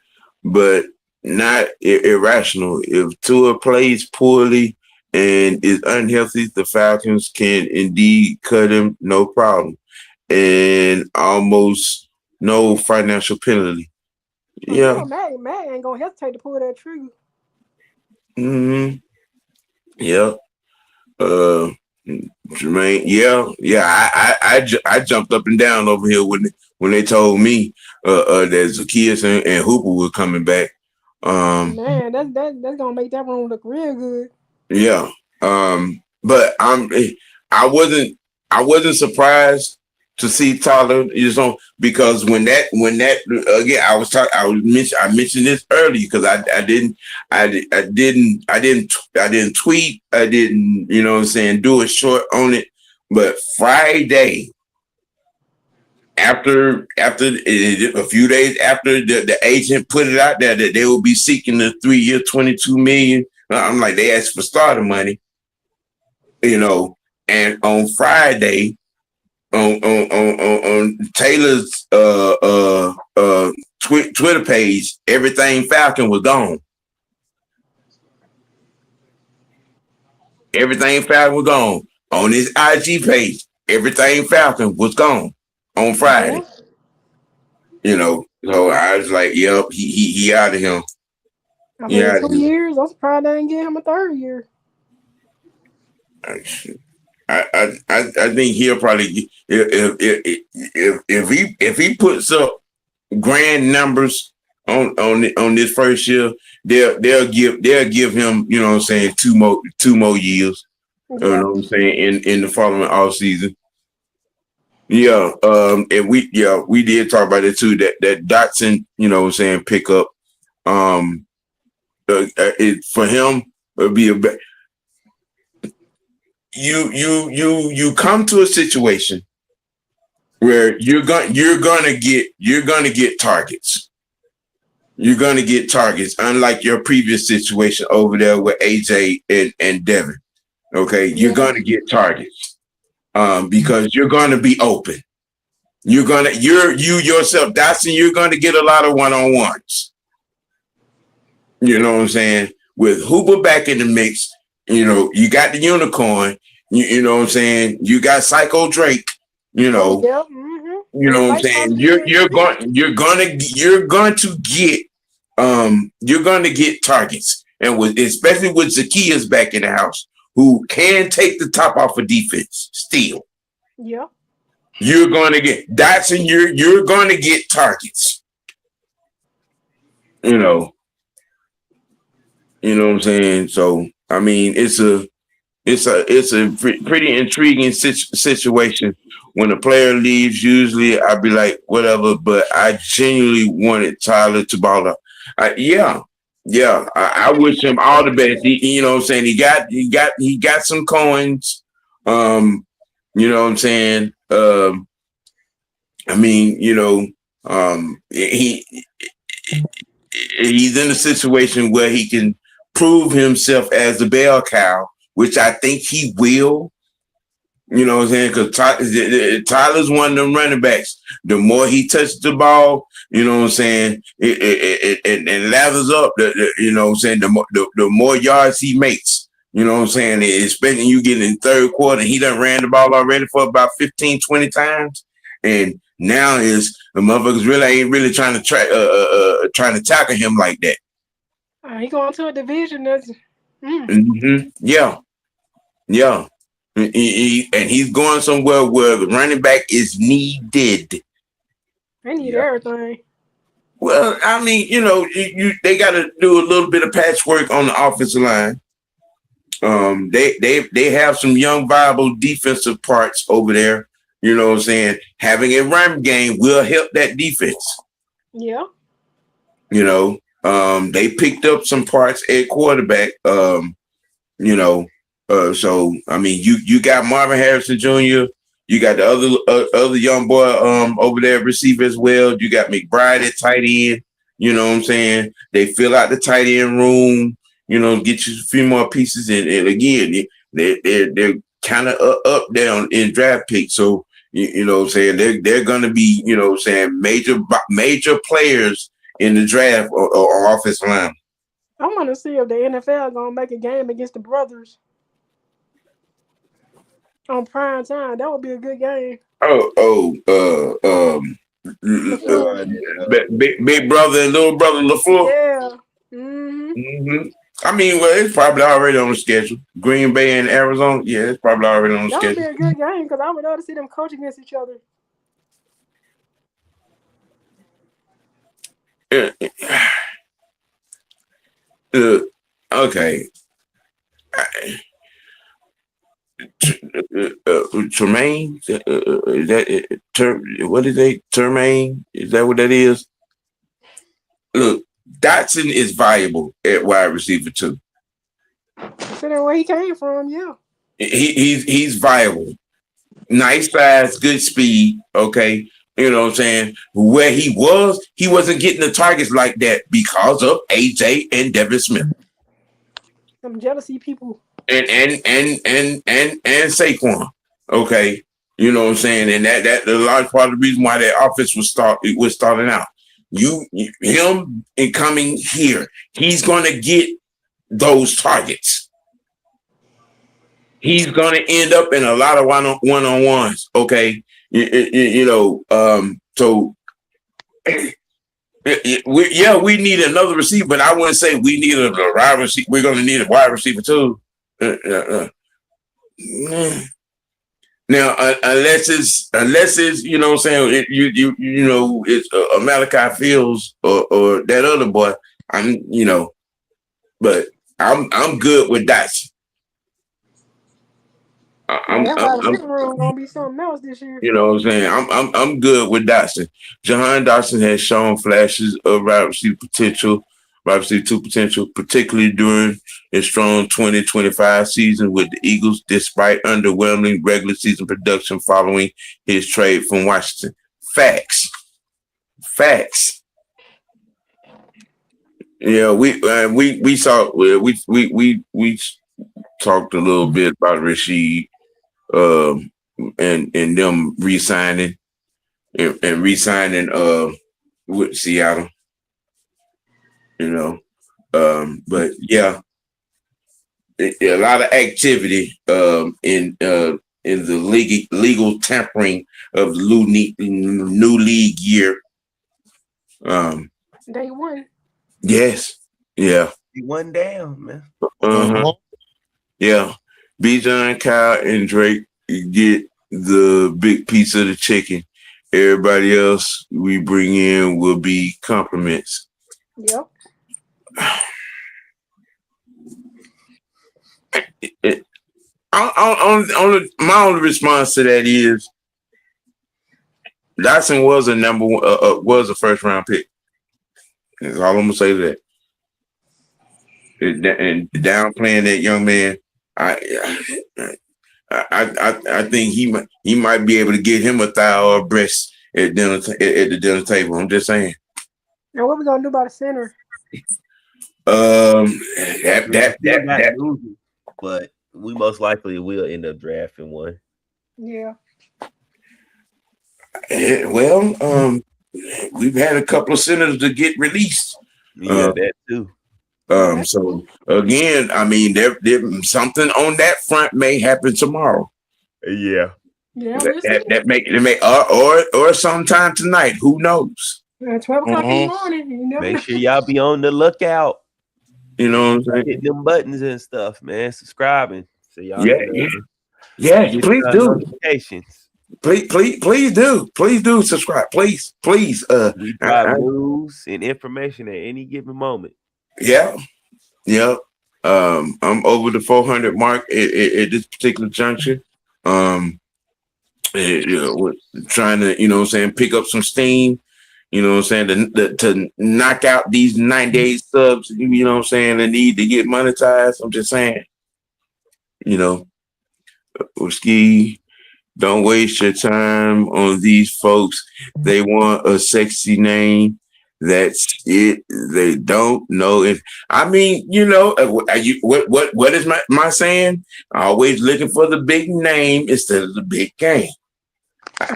Speaker 1: but not irrational. If Tua plays poorly and is unhealthy, the Falcons can indeed cut him, no problem, and almost no financial penalty. Yeah.
Speaker 4: Matt ain't gonna hesitate to pull that trigger.
Speaker 1: Mm-hmm. Yeah. Jermaine, I jumped up and down over here when they told me that Zacchaeus and Hooper were coming back.
Speaker 4: Man, that's gonna make that room look real good.
Speaker 1: Yeah. But I wasn't surprised to see Tyler, because when that again, I mentioned this earlier because I didn't tweet, I didn't, you know what I'm saying, do a short on it. But Friday, after a few days after the agent put it out there that they will be seeking the 3-year, $22 million, I'm like, they asked for starter money, and on Friday, on Taylor's Twitter page, everything Falcon was gone. Everything Falcon was gone. On his IG page, everything Falcon was gone on Friday. So I was like, yep, he out of here.
Speaker 4: I mean, 2 years. I'm surprised they didn't give him a 3rd year.
Speaker 1: I think he'll probably, if he puts up grand numbers on this first year, they'll give him, you know what I'm saying, two more years. You know what I'm saying, in the following off season. Yeah, and we did talk about it too. That Dotson, you know what I'm saying, pick up. For him, it'll be you come to a situation where you're gonna get targets. You're gonna get targets, unlike your previous situation over there with AJ and Devin. Okay, you're gonna get targets because you're gonna be open. You yourself, Dotson, you're gonna get a lot of one-on-ones. You know what I'm saying? With Hooper back in the mix, you got the unicorn. You know what I'm saying? You got Psycho Drake. You know what I'm saying? You're going to get targets, and especially with Zacchaeus back in the house, who can take the top off of defense still.
Speaker 4: Yeah.
Speaker 1: You're going to get Dotson. You're going to get targets. You know what I'm saying? So I mean, it's a pretty intriguing situation. When a player leaves, usually I'd be like, whatever, but I genuinely wanted Tyler to ball up. I wish him all the best. You know what I'm saying? He got some coins. You know what I'm saying? I mean, he's in a situation where he can prove himself as the bell cow, which I think he will. You know what I'm saying? Because Tyler's one of them running backs. The more he touches the ball, you know what I'm saying, it lathers up. You know what I'm saying, the more yards he makes. You know what I'm saying? Especially you get in the third quarter, he done ran the ball already for about 15, 20 times. And now is the motherfuckers really ain't really trying to tackle him like that.
Speaker 4: He going to a division that's
Speaker 1: Yeah. And he's going somewhere where the running back is needed.
Speaker 4: they need everything.
Speaker 1: Well, I mean, you know, they got to do a little bit of patchwork on the offensive line. They have some young, viable defensive parts over there. You know what I'm saying? Having a run game will help that defense.
Speaker 4: Yeah.
Speaker 1: You know, they picked up some parts at quarterback. You know, so I mean, you got Marvin Harrison Jr. You got the other young boy over there receiver as well. You got McBride at tight end. You know what I'm saying? They fill out the tight end room. You know, get you a few more pieces, and again, they're kind of up down in draft picks. So you know what I'm saying, they're gonna be, you know what I'm saying, major players in the draft or offensive line.
Speaker 4: I want to see if the NFL gonna make a game against the brothers on prime time. That would be a good game.
Speaker 1: Big brother and little brother LaFleur.
Speaker 4: Yeah.
Speaker 1: I mean, well, it's probably already on the schedule. Green Bay and Arizona, yeah, it's probably already on the
Speaker 4: That would be
Speaker 1: schedule.
Speaker 4: a good game because I would love to see them coach against each other.
Speaker 1: Okay. Tremaine, is that what is they? Tremaine, is that what that is? Look, Dotson is viable at wide receiver too.
Speaker 4: Considering where he came from, yeah.
Speaker 1: He's viable. Nice size, good speed. Okay, you know what I'm saying. Where he wasn't getting the targets like that because of AJ and Devin Smith.
Speaker 4: Some jealousy people.
Speaker 1: And Saquon. Okay, you know what I'm saying, and that the large part of the reason why that offense was starting out. Him and coming here, he's gonna get those targets. He's gonna end up in a lot of one-on-ones. Okay, you know, so. We need another receiver, but I wouldn't say we need a wide receiver. We're going to need a wide receiver too. Now, unless it's you know what I'm saying, you know, it's Malachi Fields or that other boy. But I'm good with Dotson. I'm
Speaker 4: gonna be something else this year.
Speaker 1: You know what I'm saying? I'm good with Dotson. Jahan Dotson has shown flashes of wide receiver potential, wide receiver 2 potential, particularly during his strong 2025 season with the Eagles, despite underwhelming regular season production following his trade from Washington. Facts. Yeah, we talked a little bit about Rashid. And them re-signing and re-signing with Seattle, you know. But yeah, a lot of activity in the legal tampering of the new league year.
Speaker 4: Day one.
Speaker 1: Yes. Yeah.
Speaker 3: One down, man.
Speaker 1: Yeah. Bijan, Kyle, and Drake get the big piece of the chicken. Everybody else we bring in will be compliments.
Speaker 4: Yep.
Speaker 1: My only response to that is Dotson was a was a first round pick. That's all I'm gonna say to that. And downplaying that young man, I think he might be able to get him a thigh or a breast at the dinner table. I'm just saying.
Speaker 4: Now what we gonna do about the center?
Speaker 3: But we most likely will end up drafting one.
Speaker 4: Yeah.
Speaker 1: Well, we've had a couple of senators to get released.
Speaker 3: Yeah, that too.
Speaker 1: So again, I mean, there something on that front may happen tomorrow.
Speaker 3: Yeah.
Speaker 4: Yeah, we'll see.
Speaker 1: That may or sometime tonight. Who knows?
Speaker 4: At 12 o'clock in the morning. You never
Speaker 3: Make
Speaker 4: know.
Speaker 3: sure y'all be on the lookout.
Speaker 1: You know what I'm saying?
Speaker 3: Hit them buttons and stuff, man. Subscribing so y'all
Speaker 1: Yeah,
Speaker 3: can
Speaker 1: yes,
Speaker 3: get
Speaker 1: please do.
Speaker 3: notifications.
Speaker 1: Please do subscribe. Please.
Speaker 3: We drop news and information at any given moment.
Speaker 1: Yeah. I'm over the 400 mark at this particular juncture. We're trying to, you know what I'm saying, pick up some steam, you know what I'm saying, to knock out these 98 subs, you know what I'm saying, that need to get monetized. I'm just saying, you know, Ski, don't waste your time on these folks. They want a sexy name. That's it. They don't know if. I mean, you know, what is my saying? Always looking for the big name instead of the big game.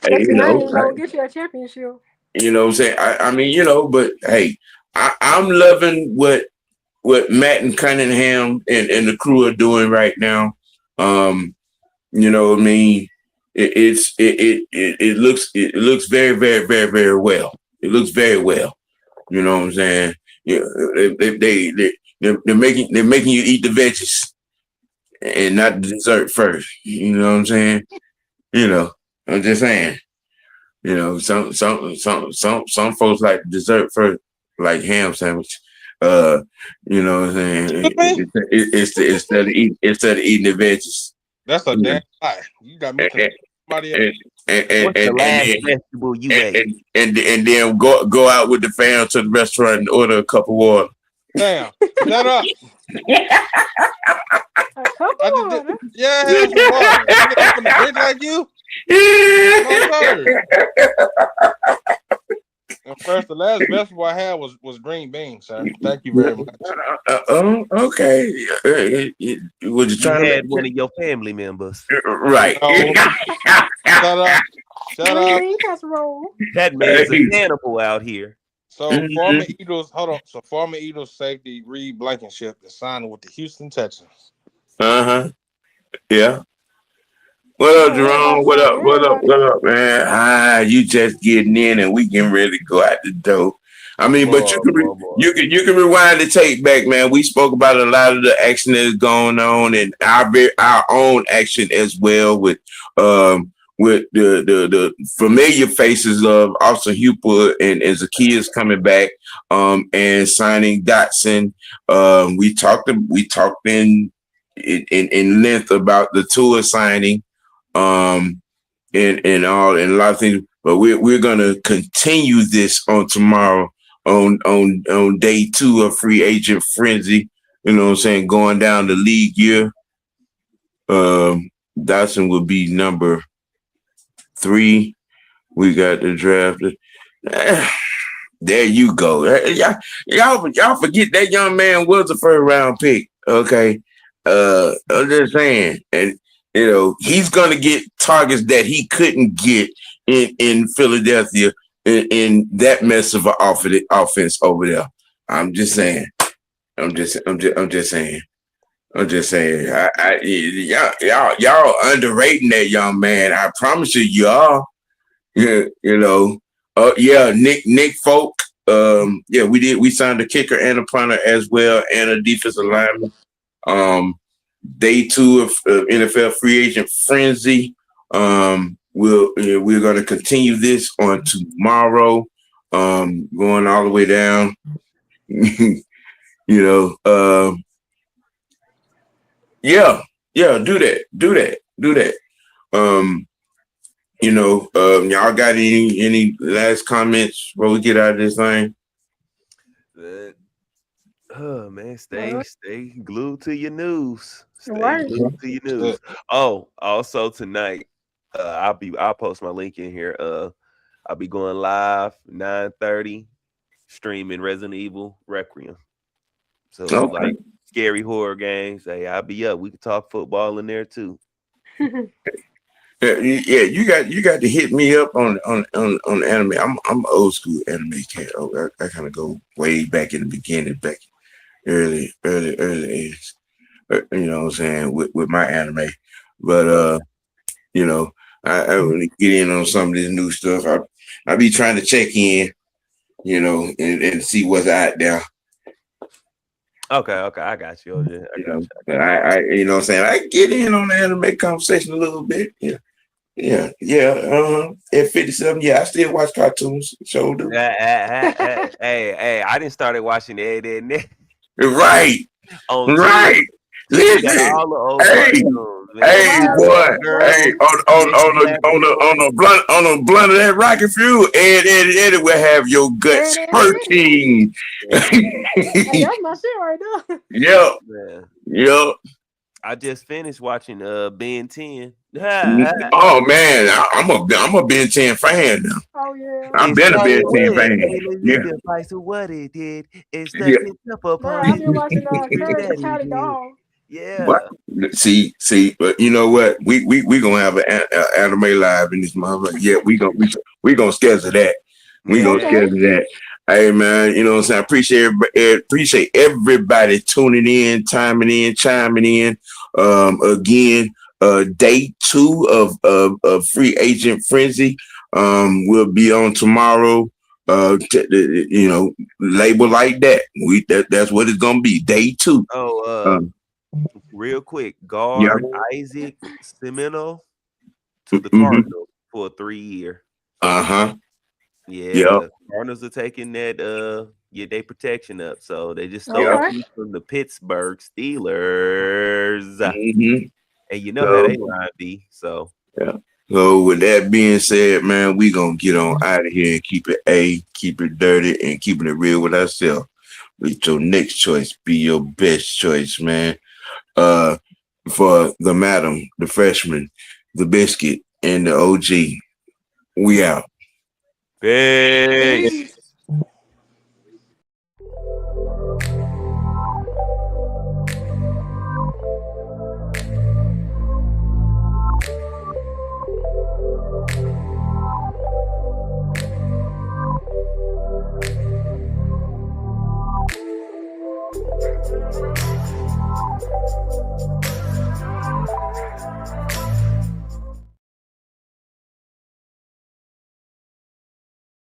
Speaker 4: Sexy name ain't gonna get you a championship.
Speaker 1: You know what I'm saying? I mean, you know, but hey, I'm loving what Matt and Cunningham and the crew are doing right now. You know what I mean? It looks very, very, very, very well. It looks very well. You know what I'm saying? Yeah, they're making you eat the veggies and not the dessert first. You know what I'm saying? You know, I'm just saying. You know, some folks like dessert first, like ham sandwich. You know what I'm saying? Instead of eating the veggies.
Speaker 2: That's a damn lie. You got me to somebody else.
Speaker 3: What's the last vegetable you ate?
Speaker 1: And then go out with the fam to the restaurant and order a cup of water.
Speaker 2: Damn, shut up.
Speaker 4: A cup of water?
Speaker 2: Yeah, have some water. You get from the fridge like you? First, the last vegetable I had was green beans, sir. Thank you very much.
Speaker 1: Okay. Was you trying
Speaker 3: to had one of your family members?
Speaker 1: Right.
Speaker 2: Shut up.
Speaker 3: That man's a cannibal out here.
Speaker 2: So former Eagles, hold on. So former Eagles safety Reed Blankenship is signing with the Houston Texans.
Speaker 1: Yeah. What up, Jerome? What up, man? Hi, you just getting in, and we getting ready to go out the door. I mean, but you can rewind the tape back, man. We spoke about a lot of the action that is going on, and our own action as well with the familiar faces of Officer Hooper and Zacchaeus coming back, and signing Dotson. We talked in length about the Tua signing. And a lot of things, but we're gonna continue this on tomorrow on day 2 of free agent frenzy. You know what I'm saying? Going down the league year. Dotson will be number 3. We got the draft. There you go. Y'all forget that young man was a first round pick. Okay. I'm just saying, and you know, he's going to get targets that he couldn't get in Philadelphia in that mess of an offense over there. I'm just saying. I'm just saying. Y'all underrating that young man. I promise you are. Yeah, you know. Nick Folk. We signed a kicker and a punter as well, and a defensive lineman. Day 2 of NFL free agent frenzy. We're going to continue this on tomorrow, going all the way down. Do that. Y'all got any last comments before we get out of this thing?
Speaker 3: Oh man, stay glued to your news.
Speaker 4: Right.
Speaker 3: Glued to your news. Oh, also tonight, I'll post my link in here. I'll be going live 9:30, streaming Resident Evil Requiem. So like scary horror games. Hey, I'll be up. We can talk football in there too.
Speaker 1: Yeah, you got to hit me up on anime. I'm old school anime cat. Oh, I kind of go way back in the beginning, back early '80s. You know what I'm saying with my anime, but you know, I want to get in on some of this new stuff. I be trying to check in, you know, and see what's out there.
Speaker 3: Okay, I got you, OJ. I got you.
Speaker 1: But I you know what I'm saying, I get in on the anime conversation a little bit. Yeah. At 57, yeah, I still watch cartoons. Sure do.
Speaker 3: Hey, I didn't started watching Ed and
Speaker 1: Right.
Speaker 3: on
Speaker 1: Right.
Speaker 3: TV. TV got
Speaker 1: Listen.
Speaker 3: all the old
Speaker 1: Hey,
Speaker 3: cartoons, man.
Speaker 1: hey,
Speaker 4: Right.
Speaker 1: boy.
Speaker 3: Girl,
Speaker 1: Hey,
Speaker 3: Nick
Speaker 1: on the blunt of that rocket fuel, Eddie will have your guts hurting.
Speaker 4: Hey, that's my shit right there.
Speaker 1: Yep.
Speaker 3: Man,
Speaker 1: Yep.
Speaker 3: I just finished watching Ben 10.
Speaker 1: Oh man, I'm a Ben 10 fan now.
Speaker 4: Oh yeah.
Speaker 1: I've
Speaker 3: It's
Speaker 1: been a
Speaker 3: like
Speaker 1: Ben 10
Speaker 3: when
Speaker 1: fan.
Speaker 3: Taylor
Speaker 1: Yeah.
Speaker 3: lived device of what it did. It's
Speaker 1: Yeah.
Speaker 3: nothing up upon
Speaker 4: Bro, I've been
Speaker 3: you.
Speaker 4: watching Courage the
Speaker 3: That
Speaker 4: Cali
Speaker 3: he did.
Speaker 4: Dog.
Speaker 3: Yeah.
Speaker 1: But see, but you know what? We gonna have an anime live in this motherfucker. Yeah, we gonna schedule that. We gonna
Speaker 4: Okay.
Speaker 1: schedule that. Hey man, you know what I'm saying? I appreciate everybody tuning in, chiming in. Again, day 2 of Free Agent Frenzy. We'll be on tomorrow. You know, label like that. That's what it's gonna be. Day 2.
Speaker 3: Oh, real quick,
Speaker 1: Yeah.
Speaker 3: guard Isaac Semino to the
Speaker 1: Mm-hmm.
Speaker 3: Cardinals for a 3-year.
Speaker 1: Uh-huh.
Speaker 3: Yeah,
Speaker 1: Yep.
Speaker 3: Cardinals are taking that their protection up. So they just stole
Speaker 4: Okay.
Speaker 3: a piece from the Pittsburgh Steelers.
Speaker 1: Mm-hmm.
Speaker 3: And you know how
Speaker 1: So,
Speaker 3: they line be. So
Speaker 1: yeah. So with that being said, man, we gonna get on out of here and keep it dirty, and keeping it real with ourselves. Let your next choice be your best choice, man. For the madam, the freshman, the biscuit, and the OG. We out.
Speaker 3: peace.
Speaker 4: Peace.